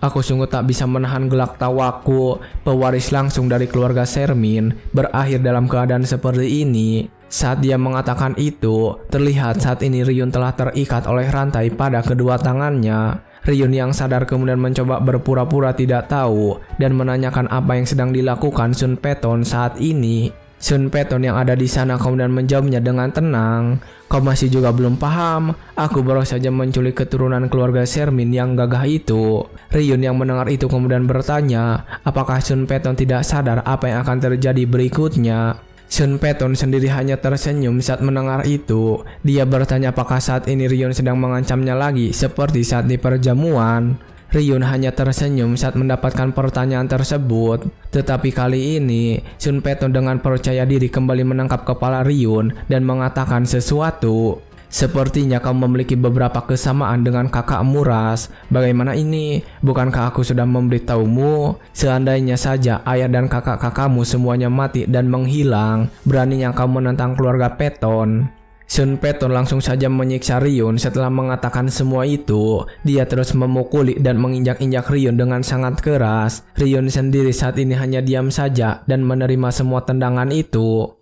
Aku sungguh tak bisa menahan gelak tawaku. Pewaris langsung dari keluarga Sermin berakhir dalam keadaan seperti ini." Saat dia mengatakan itu, terlihat saat ini Ryun telah terikat oleh rantai pada kedua tangannya. Ryun yang sadar kemudian mencoba berpura-pura tidak tahu dan menanyakan apa yang sedang dilakukan Sun Peton saat ini. Sun Peton yang ada di sana kemudian menjawabnya dengan tenang. Kau masih juga belum paham? Aku baru saja menculik keturunan keluarga Shermin yang gagah itu. Ryun yang mendengar itu kemudian bertanya, apakah Sun Peton tidak sadar apa yang akan terjadi berikutnya? Sun Peton sendiri hanya tersenyum saat mendengar itu. Dia bertanya apakah saat ini Ryun sedang mengancamnya lagi seperti saat di perjamuan. Ryun hanya tersenyum saat mendapatkan pertanyaan tersebut. Tetapi kali ini, Sun Peton dengan percaya diri kembali menangkap kepala Ryun dan mengatakan sesuatu. Sepertinya kau memiliki beberapa kesamaan dengan kakakmu, Ras. Bagaimana ini? Bukankah aku sudah memberitahumu? Seandainya saja ayah dan kakak-kakakmu semuanya mati dan menghilang, beraninya kau menentang keluarga Peton. Sun Peton langsung saja menyiksa Ryun. Setelah mengatakan semua itu, dia terus memukuli dan menginjak-injak Ryun dengan sangat keras. Ryun sendiri saat ini hanya diam saja dan menerima semua tendangan itu.